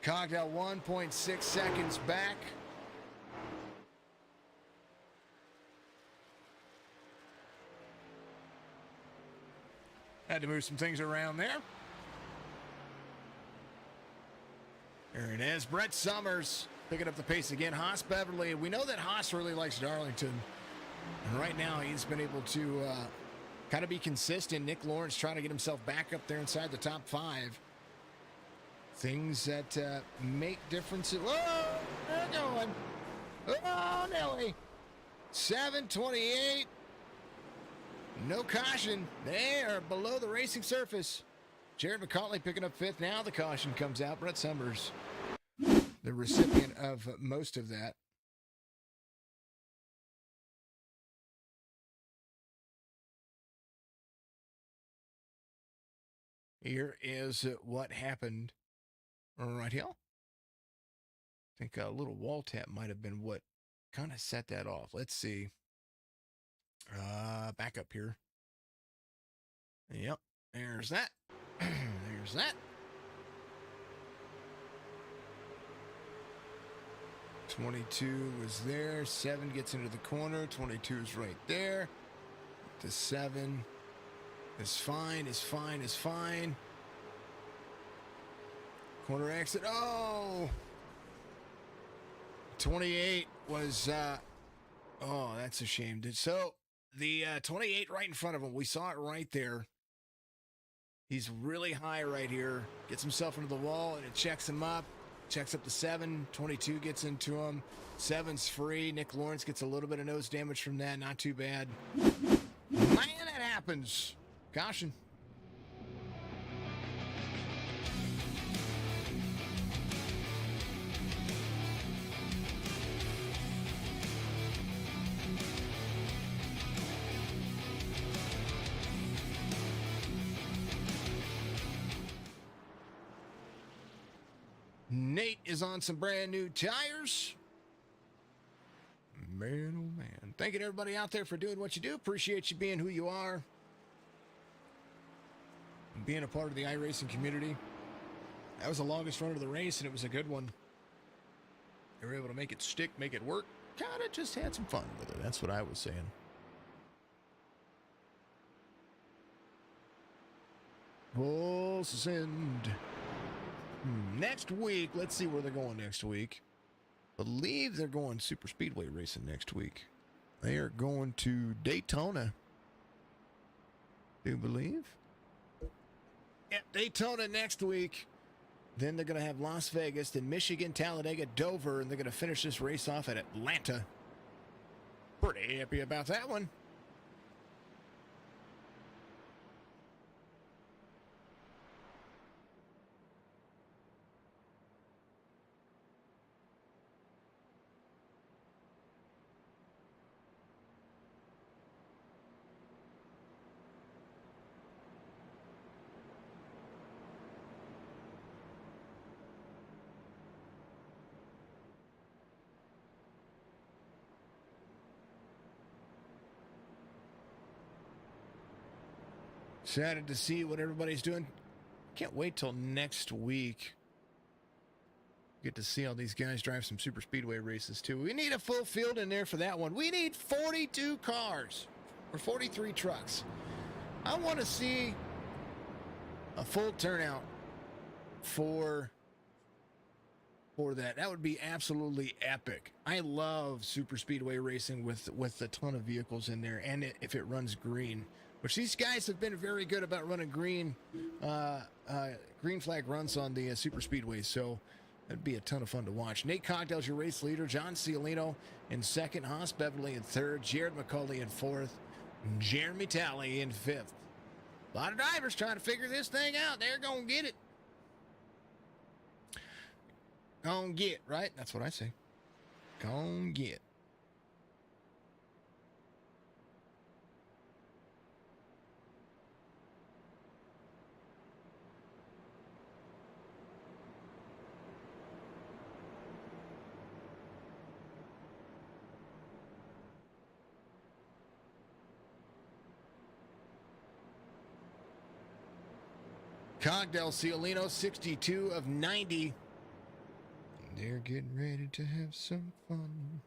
Cogdell 1.6 seconds back. Had to move some things around there. There it is. Brett Summers picking up the pace again. Haas Beverly. We know that Haas really likes Darlington. And right now he's been able to kind of be consistent. Nick Lawrence trying to get himself back up there inside the top 5. Things that make differences. Whoa, they're going. Oh, Nelly. 728. No caution. They are below the racing surface. Jared McCauley picking up 5th. Now the caution comes out. Brett Summers, the recipient of most of that. Here is what happened. Right here. I think a little wall tap might have been what kind of set that off. Let's see. Back up here. Yep. There's that. There's that. 22 was there. 7 gets into the corner. 22 is right there. The 7 is fine, is fine, is fine. Corner exit. Oh! 28 was, oh, that's a shame. So, the 28 right in front of him, we saw it right there. He's really high right here. Gets himself into the wall, and it checks him up. Checks up to 7. 22 gets into him. 7's free. Nick Lawrence gets a little bit of nose damage from that. Not too bad. Man, that happens. Caution. Nate is on some brand new tires. Man, oh man. Thank you to everybody out there for doing what you do. Appreciate you being who you are. And being a part of the iRacing community. That was the longest run of the race, and it was a good one. They were able to make it stick, make it work. Kind of just had some fun with it. That's what I was saying. Full send. Next week, let's see where they're going next week. Believe they're going super speedway racing next week. They are going to Daytona. Do you believe? Yeah, Daytona next week. Then they're going to have Las Vegas, then Michigan, Talladega, Dover, and they're going to finish this race off at Atlanta. Pretty happy about that one. Excited to see what everybody's doing. Can't wait till next week. Get to see all these guys drive some super speedway races too. We need a full field in there for that one. We need 42 cars or 43 trucks. I want to see a full turnout for that. That would be absolutely epic. I love super speedway racing with a ton of vehicles in there, and if it runs green, which these guys have been very good about running green flag runs on the super speedways. So that'd be a ton of fun to watch. Nate Cogdell's your race leader. John Cialino in second. Haas Beverly in third. Jared McCauley in fourth. Jeremy Talley in fifth. A lot of drivers trying to figure this thing out. They're going to get it. Gonna get, right? That's what I say. Gonna get. Cogdell Cialino, 62 of 90. They're getting ready to have some fun.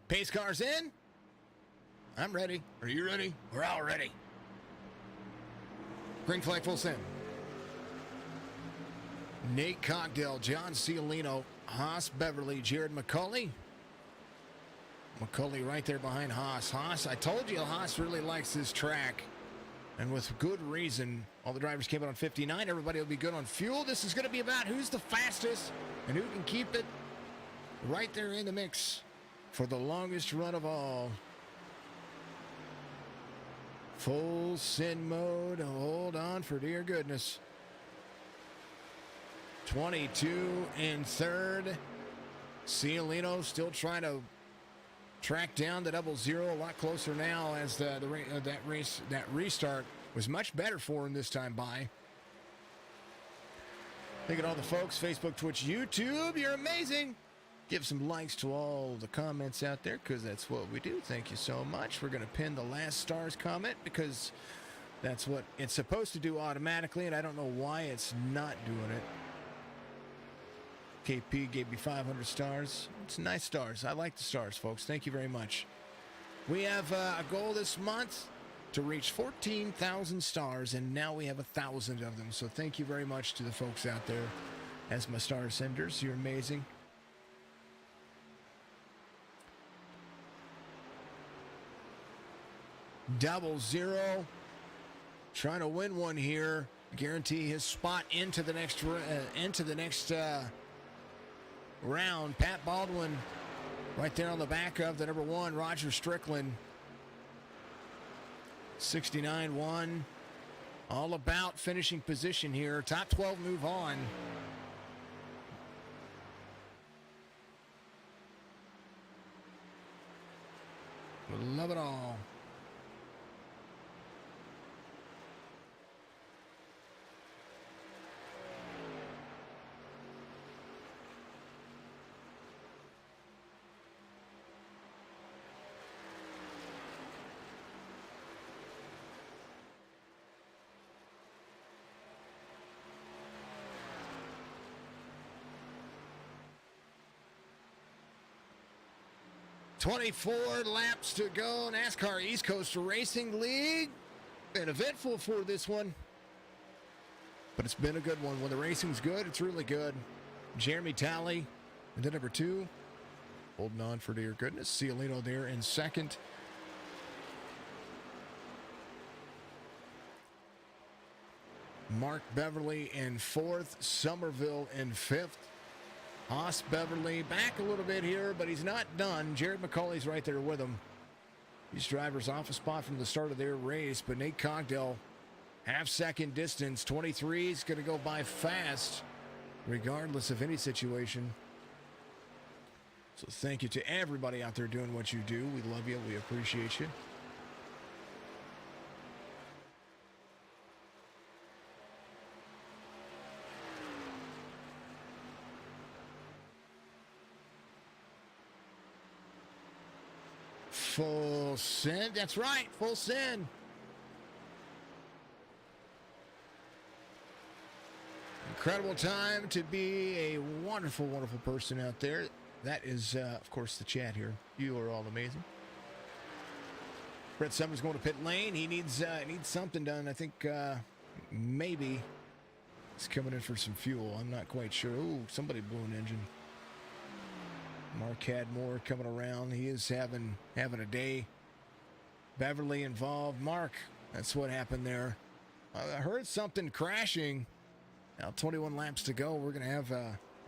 Pace cars in. I'm ready. Are you ready? We're all ready. Green flag full send. Nate Cogdell, John Cialino, Haas Beverly, Jared McCauley. McCauley right there behind Haas. Haas, I told you Haas really likes this track. And with good reason. All the drivers came out on 59. Everybody will be good on fuel. This is going to be about who's the fastest and who can keep it right there in the mix for the longest run of all. Full send mode. Hold on for dear goodness. 22 in third. Cialino still trying to track down the 00. A lot closer now as that restart was much better for him this time by. Thank you to all the folks, Facebook, Twitch, YouTube. You're amazing. Give some likes to all the comments out there because that's what we do. Thank you so much. We're going to pin the last stars comment because that's what it's supposed to do automatically, and I don't know why it's not doing it. KP gave me 500 stars. It's nice stars. I like the stars, folks. Thank you very much. We have a goal this month to reach 14,000 stars, and now we have 1,000 of them. So thank you very much to the folks out there as my star senders. You're amazing. Double zero. Trying to win one here. Guarantee his spot into the next round. Pat Baldwin right there on the back of the number one, Roger Strickland. 69-1. All about finishing position here. Top 12 move on. Love it all. .24 laps to go. NASCAR East Coast Racing League. Been eventful for this one. But it's been a good one. When the racing's good, it's really good. Jeremy Talley into number 2. Holding on for dear goodness. Cialino there in second. Mark Beverly in fourth. Somerville in fifth. Haas Beverly back a little bit here, but he's not done. Jared McCauley's right there with him. These drivers off a spot from the start of their race, but Nate Cogdell, half-second distance. 23 is going to go by fast, regardless of any situation. So thank you to everybody out there doing what you do. We love you. We appreciate you. Full send. That's right. Full send. Incredible time to be a wonderful, wonderful person out there. That is, of course, the chat here. You are all amazing. Brett Summers going to pit lane. He needs something done. I think maybe he's coming in for some fuel. I'm not quite sure. Ooh, somebody blew an engine. Mark Cadmore coming around. He is having a day. Beverly involved. Mark, that's what happened there. I heard something crashing. Now 21 laps to go. We're going to have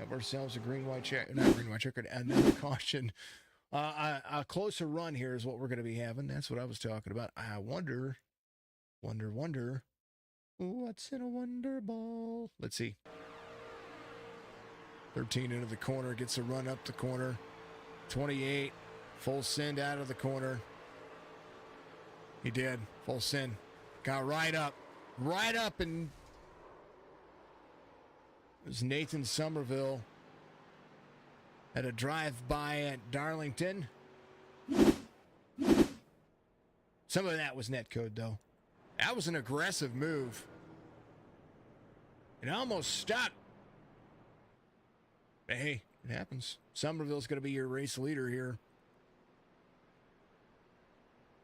ourselves a green-white check. Not green-white checker, another caution. A closer run here is what we're going to be having. That's what I was talking about. I wonder. What's in a wonder ball? Let's see. 13 into the corner, gets a run up the corner. 28, full send out of the corner. He did, full send. Got right up, and it was Nathan Somerville. Had a drive-by at Darlington. Some of that was netcode, though. That was an aggressive move. It almost stuck. But hey, it happens. Somerville's going to be your race leader here.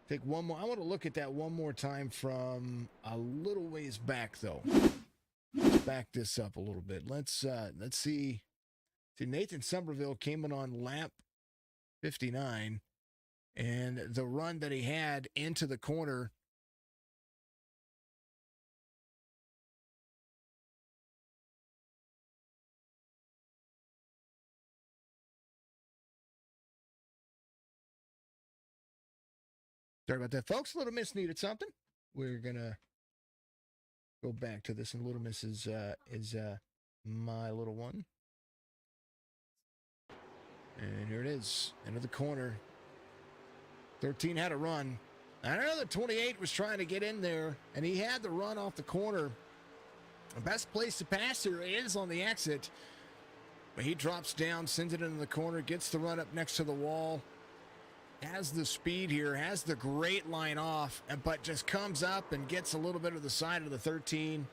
Take one more. I want to look at that one more time from a little ways back, though. Let's back this up a little bit. Let's see. See, Nathan Somerville came in on lap 59, and the run that he had into the corner. Sorry about that, folks. Little Miss needed something. We're gonna go back to this, and Little Miss is my little one. And here it is, into the corner. 13 had a run. I know that 28 was trying to get in there, and he had the run off the corner. The best place to pass here is on the exit. But he drops down, sends it into the corner, gets the run up next to the wall. Has the speed here, has the great line off, but just comes up and gets a little bit of the side of the 13.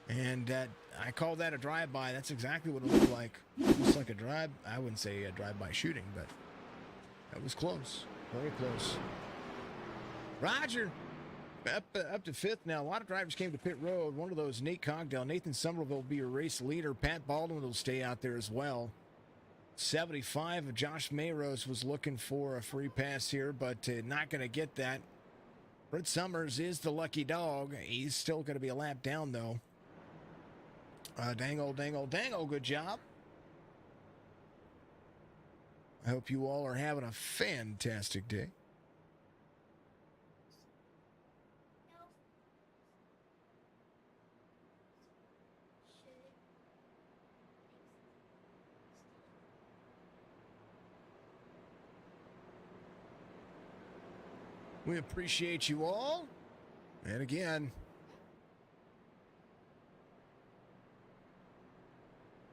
And I call that a drive-by. That's exactly what it looked like. Almost like a drive. I wouldn't say a drive-by shooting, but that was close. Very close. Roger. Up to fifth now. A lot of drivers came to pit road. One of those, Nate Cogdell. Nathan Somerville will be your race leader. Pat Baldwin will stay out there as well. 75 of Josh Mayrose was looking for a free pass here, but not going to get that. Brett Summers is the lucky dog. He's still going to be a lap down, though. Dangle. Good job. I hope you all are having a fantastic day. We appreciate you all. And again,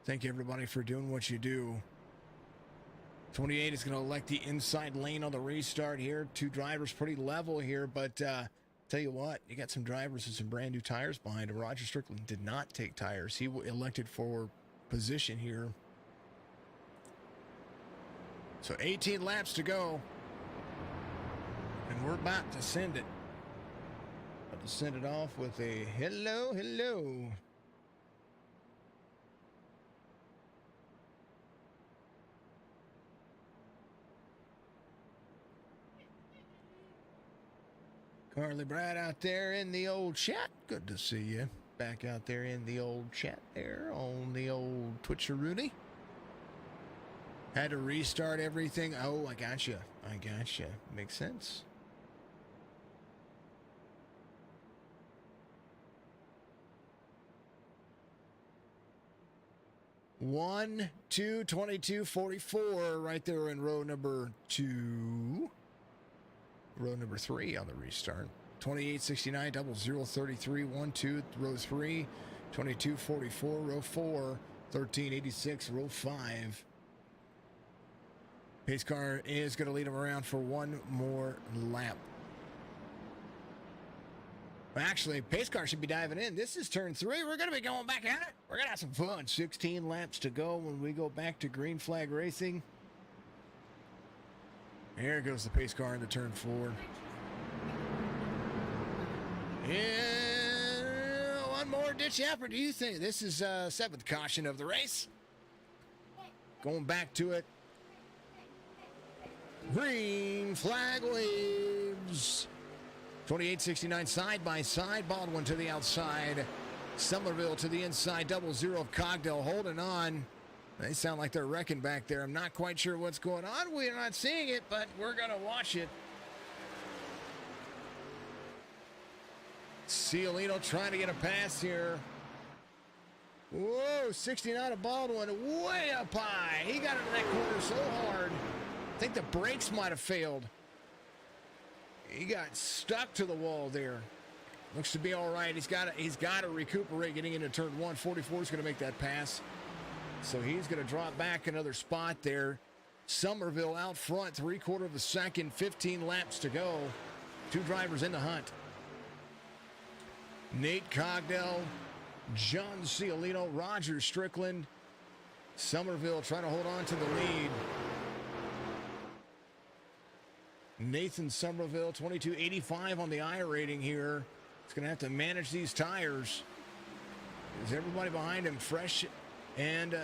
thank you everybody for doing what you do. 28 is going to elect the inside lane on the restart here. Two drivers pretty level here, but tell you what, you got some drivers with some brand new tires behind him. Roger Strickland did not take tires. He elected for position here. So 18 laps to go. And we're about to send it. About to send it off with a hello. Carly Brad out there in the old chat. Good to see you. Back out there in the old chat there on the old Twitcheroony. Had to restart everything. Oh, I got you. Makes sense. One, 2, 22, 44 right there in row number 2. Row number 3 on the restart. 2869, 0033, 1, 2, row 3. 2244, row 4. 1386, row 5. Pace car is going to lead him around for one more lap. Actually, pace car should be diving in. This is turn 3. We're going to be going back at it. We're going to have some fun. 16 laps to go when we go back to green flag racing. Here goes the pace car into turn 4. And one more ditch effort. Do you think this is 7th caution of the race? Going back to it. Green flag waves. 28-69 side by side. Baldwin to the outside. Somerville to the inside. 00 of Cogdell holding on. They sound like they're wrecking back there. I'm not quite sure what's going on. We're not seeing it, but we're going to watch it. Ciolino trying to get a pass here. Whoa, 69 of Baldwin, way up high. He got into that corner so hard. I think the brakes might have failed. He got stuck to the wall there. Looks to be all right. He's got to recuperate getting into turn 1. 44 is going to make that pass. So he's going to drop back another spot there. Somerville out front, 3/4 of a second, 15 laps to go. 2 drivers in the hunt. Nate Cogdell, John Ciolino, Roger Strickland. Somerville trying to hold on to the lead. Nathan Somerville, 22.85 on the iRating here. He's going to have to manage these tires. Is everybody behind him fresh and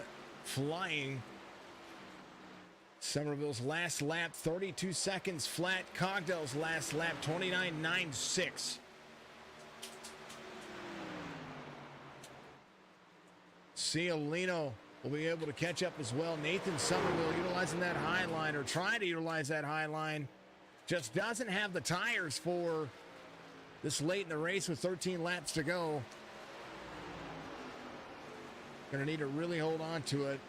flying? Somerville's last lap, 32 seconds flat. Cogdell's last lap, 29.96. Ciolino will be able to catch up as well. Nathan Somerville utilizing that high line, or trying to utilize that high line. Just doesn't have the tires for this late in the race with 13 laps to go. Going to need to really hold on to it.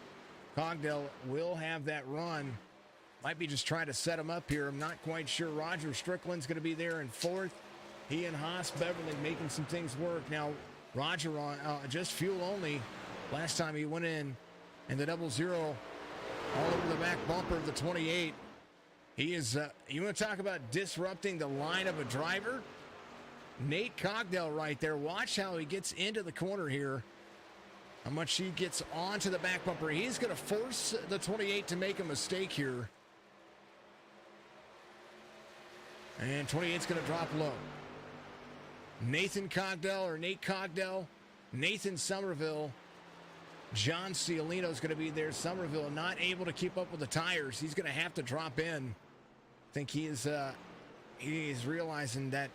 Cogdell will have that run. Might be just trying to set him up here. I'm not quite sure. Roger Strickland's going to be there in 4th. He and Haas Beverly making some things work. Now, Roger on just fuel only. Last time he went in the 00 all over the back bumper of the 28. He is, you want to talk about disrupting the line of a driver? Nate Cogdell right there. Watch how he gets into the corner here. How much he gets onto the back bumper. He's going to force the 28 to make a mistake here. And 28's going to drop low. Nathan Cogdell, or Nate Cogdell, Nathan Somerville, John Ciolino is going to be there. Somerville not able to keep up with the tires. He's going to have to drop in. I think he is realizing that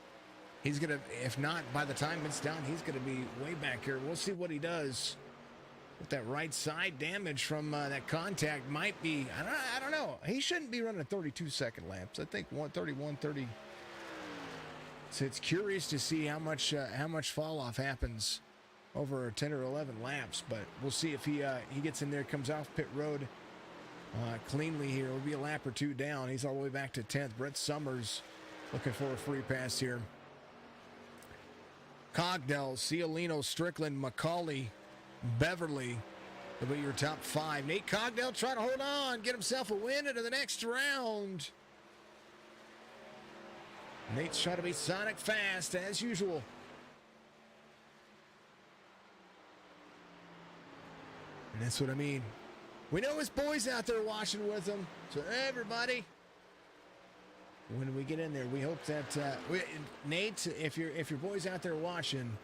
he's going to, if not, by the time it's done, he's going to be way back here. We'll see what he does. With that right side damage from that contact might be, I don't know. He shouldn't be running 32-second laps. I think 131, 30. So it's curious to see how much fall off happens over 10 or 11 laps. But we'll see if he gets in there, comes off pit road cleanly here. It'll be a lap or 2 down. He's all the way back to 10th. Brett Summers looking for a free pass here. Cogdell, Ciolino, Strickland, McCauley, Beverly will be your top 5. Nate Cogdell trying to hold on, get himself a win into the next round. Nate's trying to be sonic fast as usual. And that's what I mean. We know his boys out there watching with him. So everybody, when we get in there, we hope that Nate, if your boy's out there watching,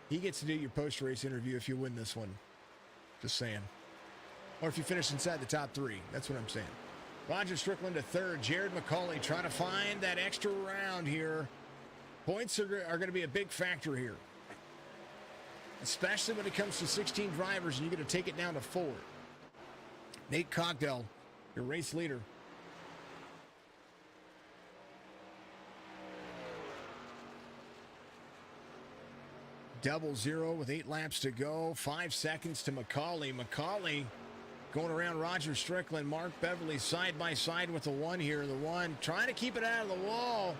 he gets to do your post-race interview if you win this one. Just saying. Or if you finish inside the top 3. That's what I'm saying. Roger Strickland to 3rd. Jared McCauley trying to find that extra round here. Points are going to be a big factor here. Especially when it comes to 16 drivers and you're going to take it down to 4. Nate Cogdell, your race leader. Double zero with 8 laps to go. 5 seconds to McCauley. McCauley going around Roger Strickland. Mark Beverly side by side with the 1 here. The 1 trying to keep it out of the wall.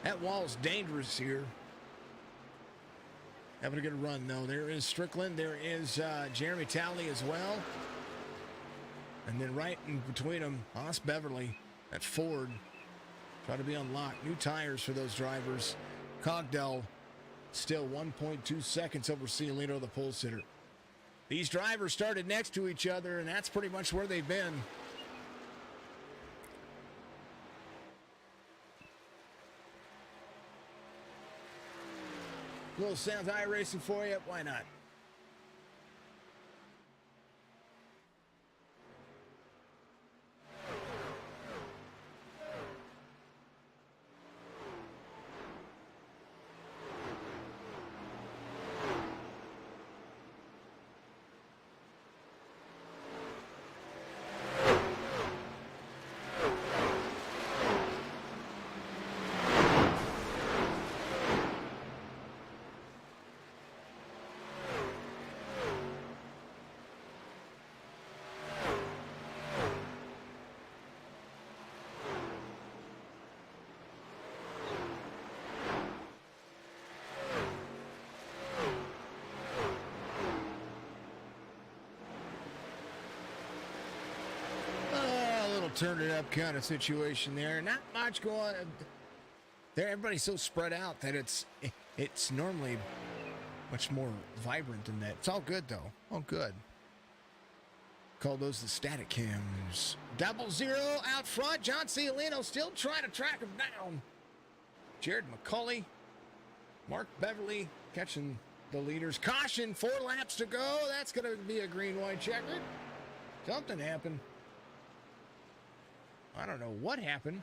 That wall's dangerous here. Having a good run, though. There is Strickland. There is Jeremy Talley as well. And then right in between them, Haas Beverly at Ford. Try to be unlocked. New tires for those drivers. Cogdell still 1.2 seconds over Cialino, the pole sitter. These drivers started next to each other, and that's pretty much where they've been. Little sounds iRacing for you. Why not? Turn it up kind of situation there. Not much going there. Everybody's so spread out that it's normally much more vibrant than that. It's all good though. All good. Call those the static cams. 0-0 out front. John Cialino still trying to track him down. Jared McCauley, Mark Beverly catching the leaders. Caution, 4 laps to go. That's going to be a green-white checker. Something happened. I don't know what happened.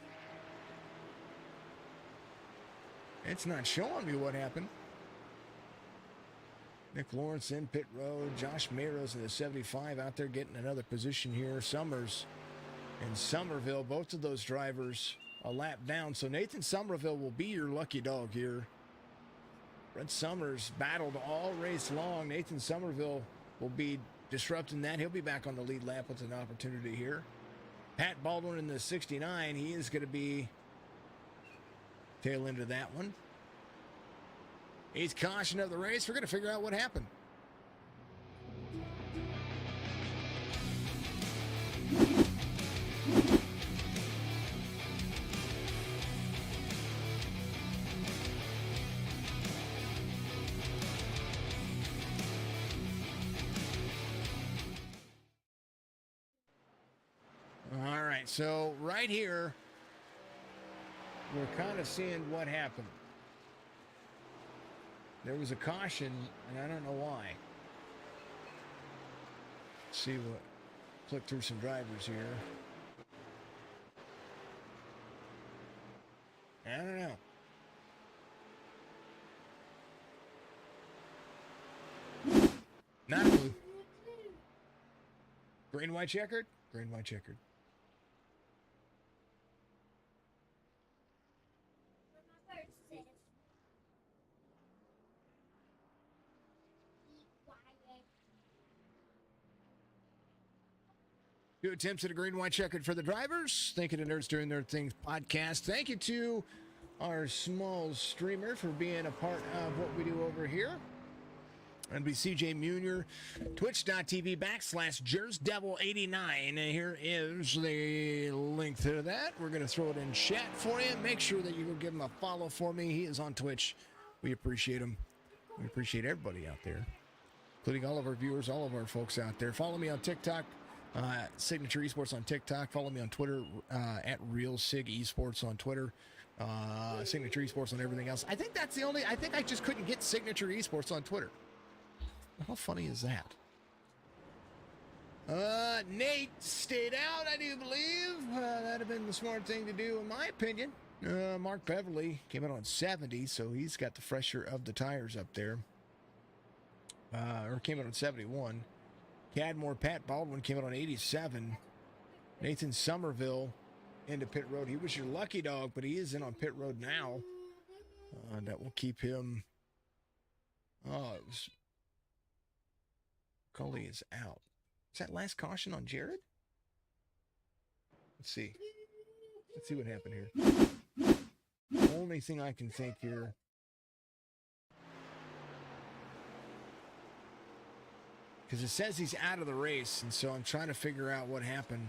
It's not showing me what happened. Nick Lawrence in pit road. Josh Mayros in the 75 out there getting another position here. Summers and Somerville, both of those drivers a lap down. So Nathan Somerville will be your lucky dog here. Brett Summers battled all race long. Nathan Somerville will be disrupting that. He'll be back on the lead lap with an opportunity here. Pat Baldwin in the 69, he is going to be tail end of that one. Eighth caution of the race. We're going to figure out what happened. All right, so right here, we're kind of seeing what happened. There was a caution, and I don't know why. Let's see what, click through some drivers here. I don't know. Not a clue. Green, white, checkered? Green, white, checkered. Two attempts at a green, white, checkered for the drivers. Thank you to Nerds Doing Their Things podcast. Thank you to our small streamer for being a part of what we do over here. And be CJ Munier, twitch.tv/JersDevil89. And here is the link to that. We're going to throw it in chat for you. Make sure that you go give him a follow for me. He is on Twitch. We appreciate him. We appreciate everybody out there, including all of our viewers, all of our folks out there. Follow me on TikTok. Signature Esports on TikTok. Follow me on Twitter at RealSig Esports on Twitter. Signature Esports on everything else. I think that's the only. I think I just couldn't get Signature Esports on Twitter. How funny is that? Nate stayed out, I do believe. That'd have been the smart thing to do, in my opinion. Mark Beverly came out on 70, so he's got the fresher of the tires up there. Or came out on 71. Cadmore, Pat Baldwin came out on 87. Nathan Somerville into pit road. He was your lucky dog, but he is in on pit road now. That will keep him. Oh, it was. Cully is out. Is that last caution on Jared? Let's see. Let's see what happened here. Only thing I can think here. Because it says he's out of the race, and so I'm trying to figure out what happened.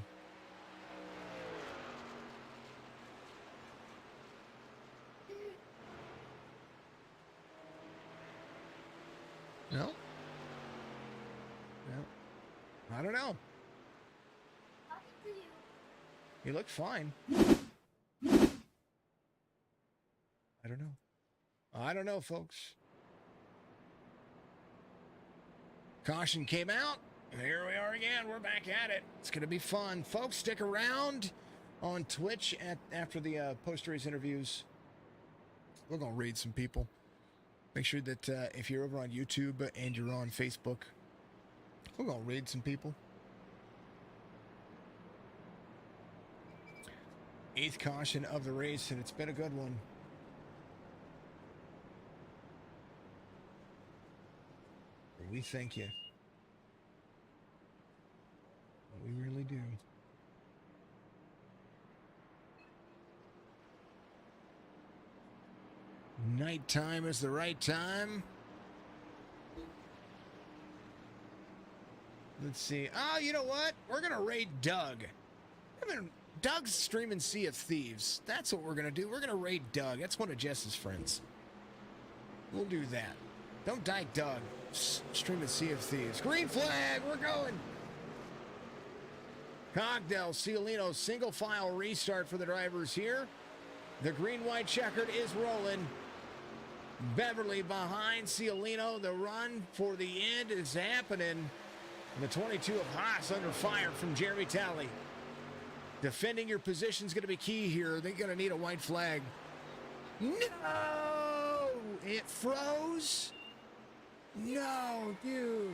No? No. I don't know. He looked fine. I don't know. I don't know, folks. Caution came out. And here we are again. We're back at it. It's going to be fun. Folks, stick around on Twitch after the post-race interviews. We're going to raid some people. Make sure that if you're over on YouTube and you're on Facebook, we're going to raid some people. 8th caution of the race, and it's been a good one. We thank you. We really do. Nighttime is the right time. Let's see. Oh, you know what? We're going to raid Doug. I mean, Doug's streaming Sea of Thieves. That's what we're going to do. We're going to raid Doug. That's one of Jess's friends. We'll do that. Don't die, Doug. Streaming Sea of Thieves. Green flag. We're going. Cogdell, Cialino, single file restart for the drivers here. The green-white checkered is rolling. Beverly behind Cialino. The run for the end is happening. And the 22 of Haas under fire from Jeremy Talley. Defending your position is going to be key here. They're going to need a white flag. No! It froze? No, dude.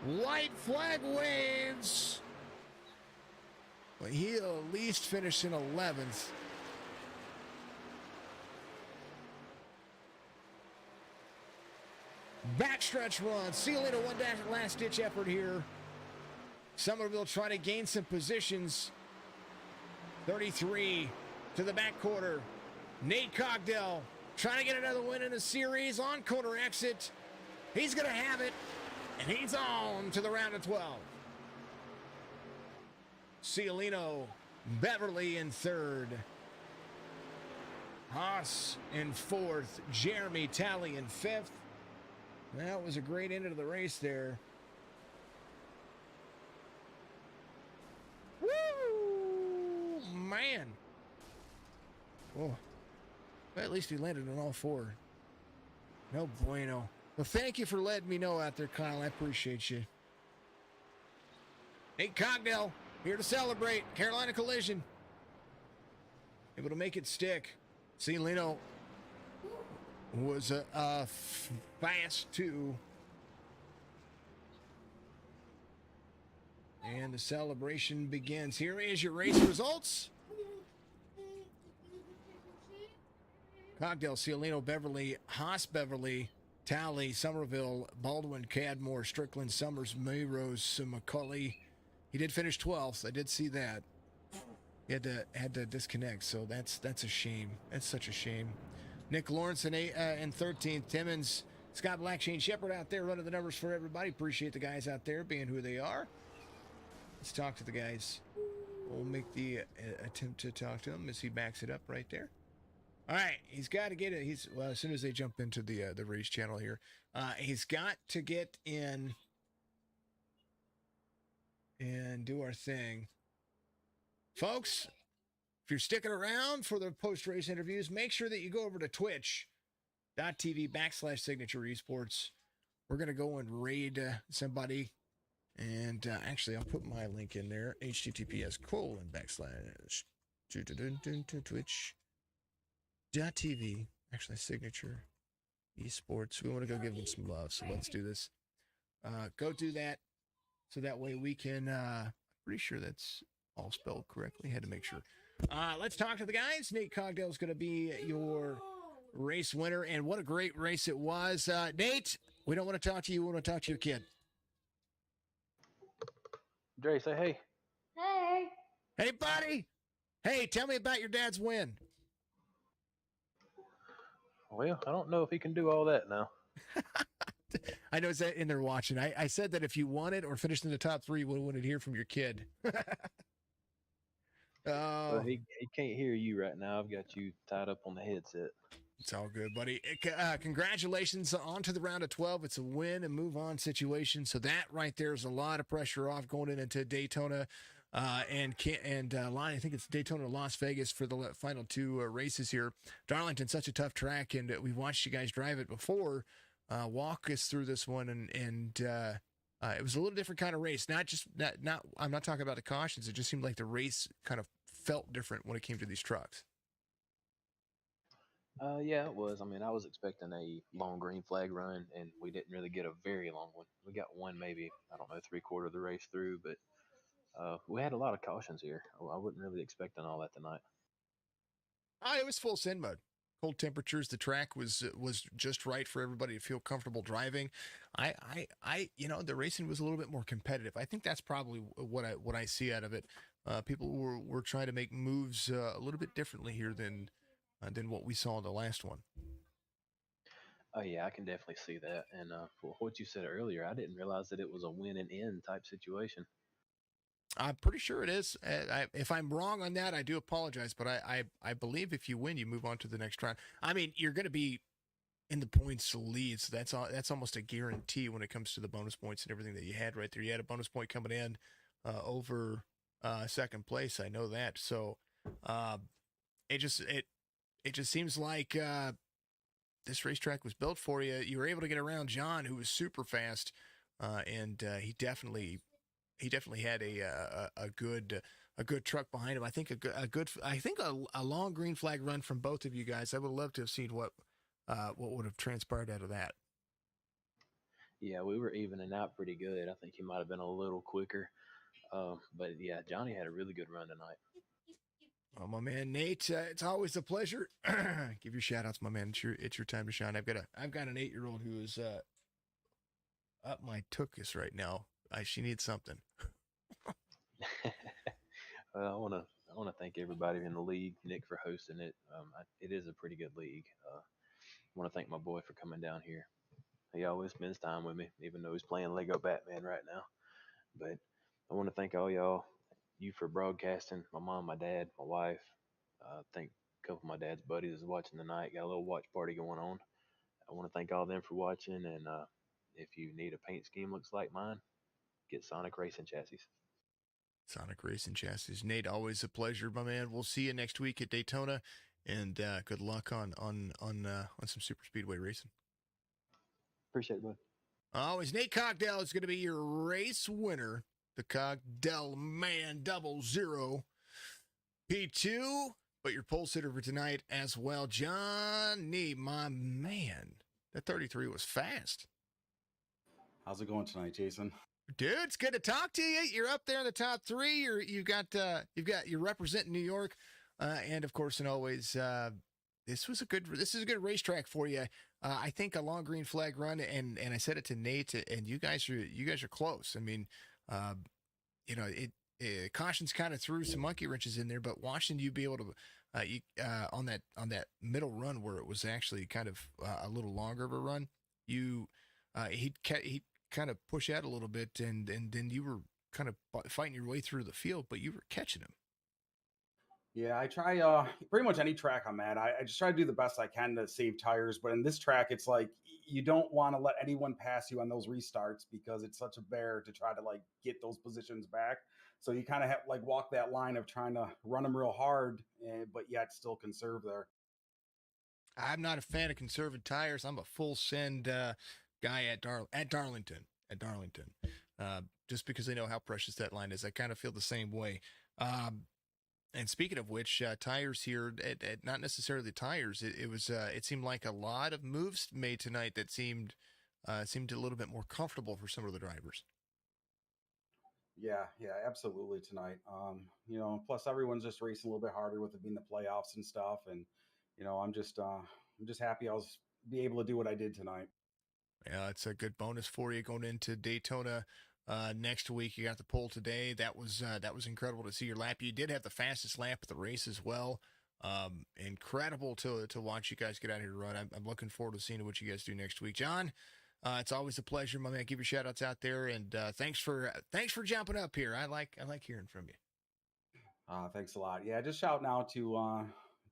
White flag waves. Well, he'll at least finish in 11th. Backstretch run. Cialino one dash last ditch effort here. Somerville trying to gain some positions. 33 to the back quarter. Nate Cogdell trying to get another win in the series on corner exit. He's going to have it. And he's on to the round of 12. Cialino, Beverly in third. Haas in fourth. Jeremy Talley in fifth. That was a great end of the race there. Woo! Man. Oh. Well, at least he landed on all four. No bueno. Well, thank you for letting me know out there, Kyle. I appreciate you. Nate Cogdell here to celebrate. Carolina Collision. Able to make it stick. Cialino was fast too. And the celebration begins. Here is your race results. Cogdell, Cialino, Beverly, Haas, Beverly, Talley, Somerville, Baldwin, Cadmore, Strickland, Summers, Mayrose, McCulley. He did finish 12th. I did see that. He had to disconnect, so that's a shame. That's such a shame. Nick Lawrence in 13th. Timmons, Scott Black, Shane Shepard out there running the numbers for everybody. Appreciate the guys out there being who they are. Let's talk to the guys. We'll make the attempt to talk to him as he backs it up right there. All right, he's got to get it. Well, as soon as they jump into the race channel here, he's got to get in and do our thing. Folks, if you're sticking around for the post-race interviews, make sure that you go over to twitch.tv/signature esports. We're going to go and raid somebody. And actually, I'll put my link in there. https://twitch.tv. Actually, signature esports. We want to go give them some love. So let's do this. Go do that. So that way we can, pretty sure that's all spelled correctly. Had to make sure. Let's talk to the guys. Nate Cogdell is going to be your race winner. And what a great race it was. Nate, we don't want to talk to you. We want to talk to your kid. Dre, say hey. Hey. Hey, buddy. Hey, tell me about your dad's win. Well, I don't know if he can do all that now. I know it's in there watching. I said that if you won it or finished in the top three, we wouldn't hear from your kid. Well, Oh, he can't hear you right now. I've got you tied up on the headset. it's all good, buddy. Congratulations on to the round of 12. It's a win and move on situation. So that right there is a lot of pressure off going into Daytona I think it's Daytona, Las Vegas for the final two races here. Darlington's such a tough track, and we've watched you guys drive it before. Walk us through this one, and it was a little different kind of race. Not. I'm not talking about the cautions. It just seemed like the race kind of felt different when it came to these trucks. Yeah, it was. I mean, I was expecting a long green flag run, and we didn't really get a very long one. We got one, maybe, I don't know, three-quarter of the race through, but we had a lot of cautions here. I wasn't really expecting all that tonight. It was full send mode. Cold temperatures. The track was just right for everybody to feel comfortable driving. The racing was a little bit more competitive. I think that's probably what I see out of it. People were trying to make moves a little bit differently here than what we saw in the last one. Oh yeah, I can definitely see that. And for what you said earlier, I didn't realize that it was a win and end type situation. I'm pretty sure it is. If I'm wrong on that, I do apologize. But I believe if you win, you move on to the next round. I mean, you're going to be in the points lead, so that's almost a guarantee when it comes to the bonus points and everything that you had right there. You had a bonus point coming in over second place. I know that. So it just seems like this racetrack was built for you. You were able to get around John, who was super fast, and he definitely had a good truck behind him. I think a long green flag run from both of you guys. I would love to have seen what would have transpired out of that. Yeah, we were evening out pretty good. I think he might have been a little quicker. But yeah, Johnny had a really good run tonight. Oh, my man Nate, it's always a pleasure. Give your shout outs, my man. It's your time to shine. I've got an 8-year-old who is up my tookus right now. She needs something. Well, I wanna thank everybody in the league, Nick for hosting it. It is a pretty good league. I want to thank my boy for coming down here. He always spends time with me, even though he's playing Lego Batman right now. But I want to thank all y'all, you for broadcasting, my mom, my dad, my wife. I think a couple of my dad's buddies is watching tonight. Got a little watch party going on. I want to thank all of them for watching. And if you need a paint scheme looks like mine, get Sonic Racing Chassis. Sonic Racing Chassis. Nate, always a pleasure, my man. We'll see you next week at Daytona, and good luck on some super speedway racing. Appreciate it, bud. Always, Nate Cogdell is going to be your race winner. The Cogdell Man 00 P2, but your pole sitter for tonight as well, Johnny, my man. That 33 was fast. How's it going tonight, Jason? Dude, it's good to talk to you. You're up there in the top three. You're representing New York, and of course, and always, this is a good racetrack for you. I think a long green flag run, and I said it to Nate, and you guys are close. I mean, cautions kind of threw some monkey wrenches in there, but watching you be able to, on that middle run where it was actually kind of a little longer of a run, he kind of push out a little bit, and then you were kind of fighting your way through the field, but you were catching him. Yeah, I try pretty much any track I'm at. I just try to do the best I can to save tires. But in this track, it's like you don't want to let anyone pass you on those restarts because it's such a bear to try to like get those positions back. So you kind of have like walk that line of trying to run them real hard, but yet still conserve there. I'm not a fan of conserving tires. I'm a full send guy at Darlington. Just because I know how precious that line is. I kind of feel the same way. And speaking of which, tires here, not necessarily tires. It seemed like a lot of moves made tonight that seemed a little bit more comfortable for some of the drivers. Yeah, absolutely tonight. Plus everyone's just racing a little bit harder with it being the playoffs and stuff. And, I'm just happy I was be able to do what I did tonight. Yeah, it's a good bonus for you going into Daytona next week. You got the pole today. That was incredible to see your lap. You did have the fastest lap of the race as well. Incredible to watch you guys get out here to run. I'm looking forward to seeing what you guys do next week. John, It's always a pleasure, my man. Give your shout outs out there, and thanks for jumping up here. I like hearing from you. Thanks a lot. Yeah, just shouting out to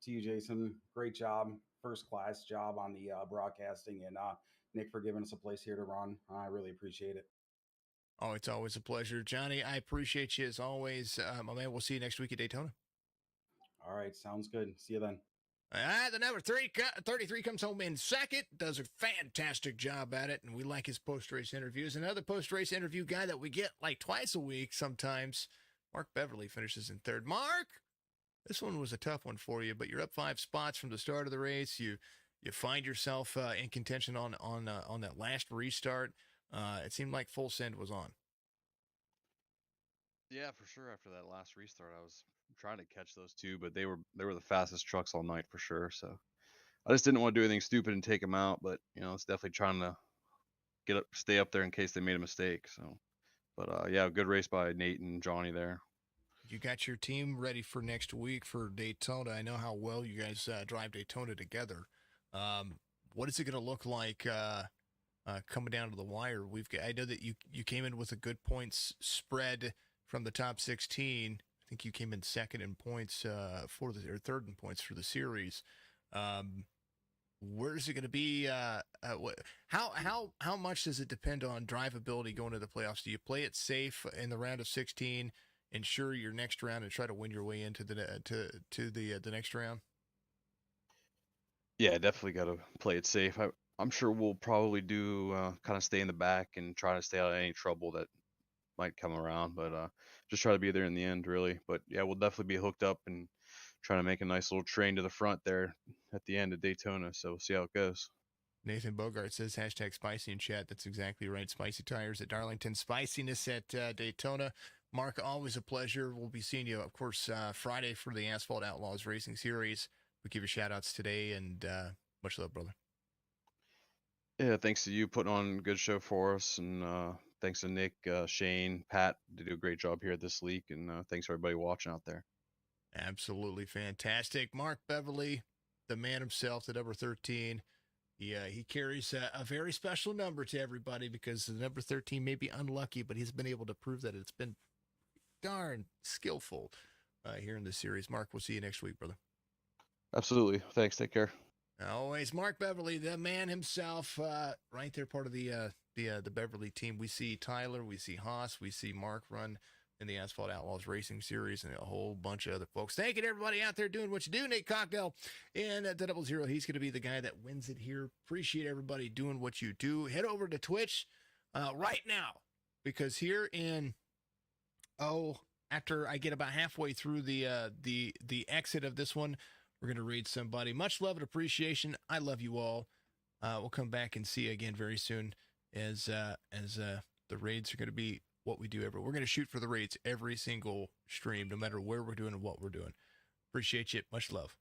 you, Jason. Great job, first class job on the broadcasting, and Nick for giving us a place here to run. I really appreciate it. Oh, it's always a pleasure, Johnny. I appreciate you as always, my man. We'll see you next week at Daytona. All right, sounds good. See you then. The number 33 comes home in second, does a fantastic job at it, and we like his post-race interviews. Another post-race interview guy that we get like twice a week sometimes, Mark Beverly finishes in third. Mark, this one was a tough one for you, but you're up 5 spots from the start of the race. You find yourself in contention on that last restart. It seemed like full send was on. Yeah, for sure. After that last restart, I was trying to catch those two, but they were the fastest trucks all night for sure. So I just didn't want to do anything stupid and take them out. But it's definitely trying to stay up there in case they made a mistake. So, but yeah, good race by Nate and Johnny there. You got your team ready for next week for Daytona. I know how well you guys drive Daytona together. What is it going to look like coming down to the wire? I know that you came in with a good points spread from the top 16. I think you came in second in points or third in points for the series. Where is it going to be? How much does it depend on drivability going to the playoffs? Do you play it safe in the round of 16, ensure your next round, and try to win your way into the next round? Yeah, definitely got to play it safe. I'm sure we'll probably do kind of stay in the back and try to stay out of any trouble that might come around, but just try to be there in the end, really. But yeah, we'll definitely be hooked up and trying to make a nice little train to the front there at the end of Daytona. So we'll see how it goes. Nathan Bogart says #spicy in chat. That's exactly right. Spicy tires at Darlington, spiciness at Daytona. Mark, always a pleasure. We'll be seeing you, of course, Friday for the Asphalt Outlaws Racing Series. We give you shout outs today, and much love, brother. Yeah, thanks to you putting on a good show for us, and thanks to Nick, Shane, Pat. They do a great job here at this league, and thanks for everybody watching out there. Absolutely fantastic. Mark Beverly, the man himself, the number 13. He carries a very special number to everybody because the number 13 may be unlucky, but he's been able to prove that it's been darn skillful here in the series. Mark, we'll see you next week, brother. Absolutely. Thanks. Take care. Always Mark Beverly, the man himself, right there, part of the Beverly team. We see Tyler, we see Haas, we see Mark run in the Asphalt Outlaws Racing Series, and a whole bunch of other folks. Thank you to everybody out there doing what you do. Nate Cockdale in the 00. He's going to be the guy that wins it here. Appreciate everybody doing what you do. Head over to Twitch right now, because here in after I get about halfway through the exit of this one, we're going to raid somebody. Much love and appreciation. I love you all. We'll come back and see you again very soon as the raids are going to be what we do we're going to shoot for the raids every single stream, no matter where we're doing and what we're doing. Appreciate you. Much love.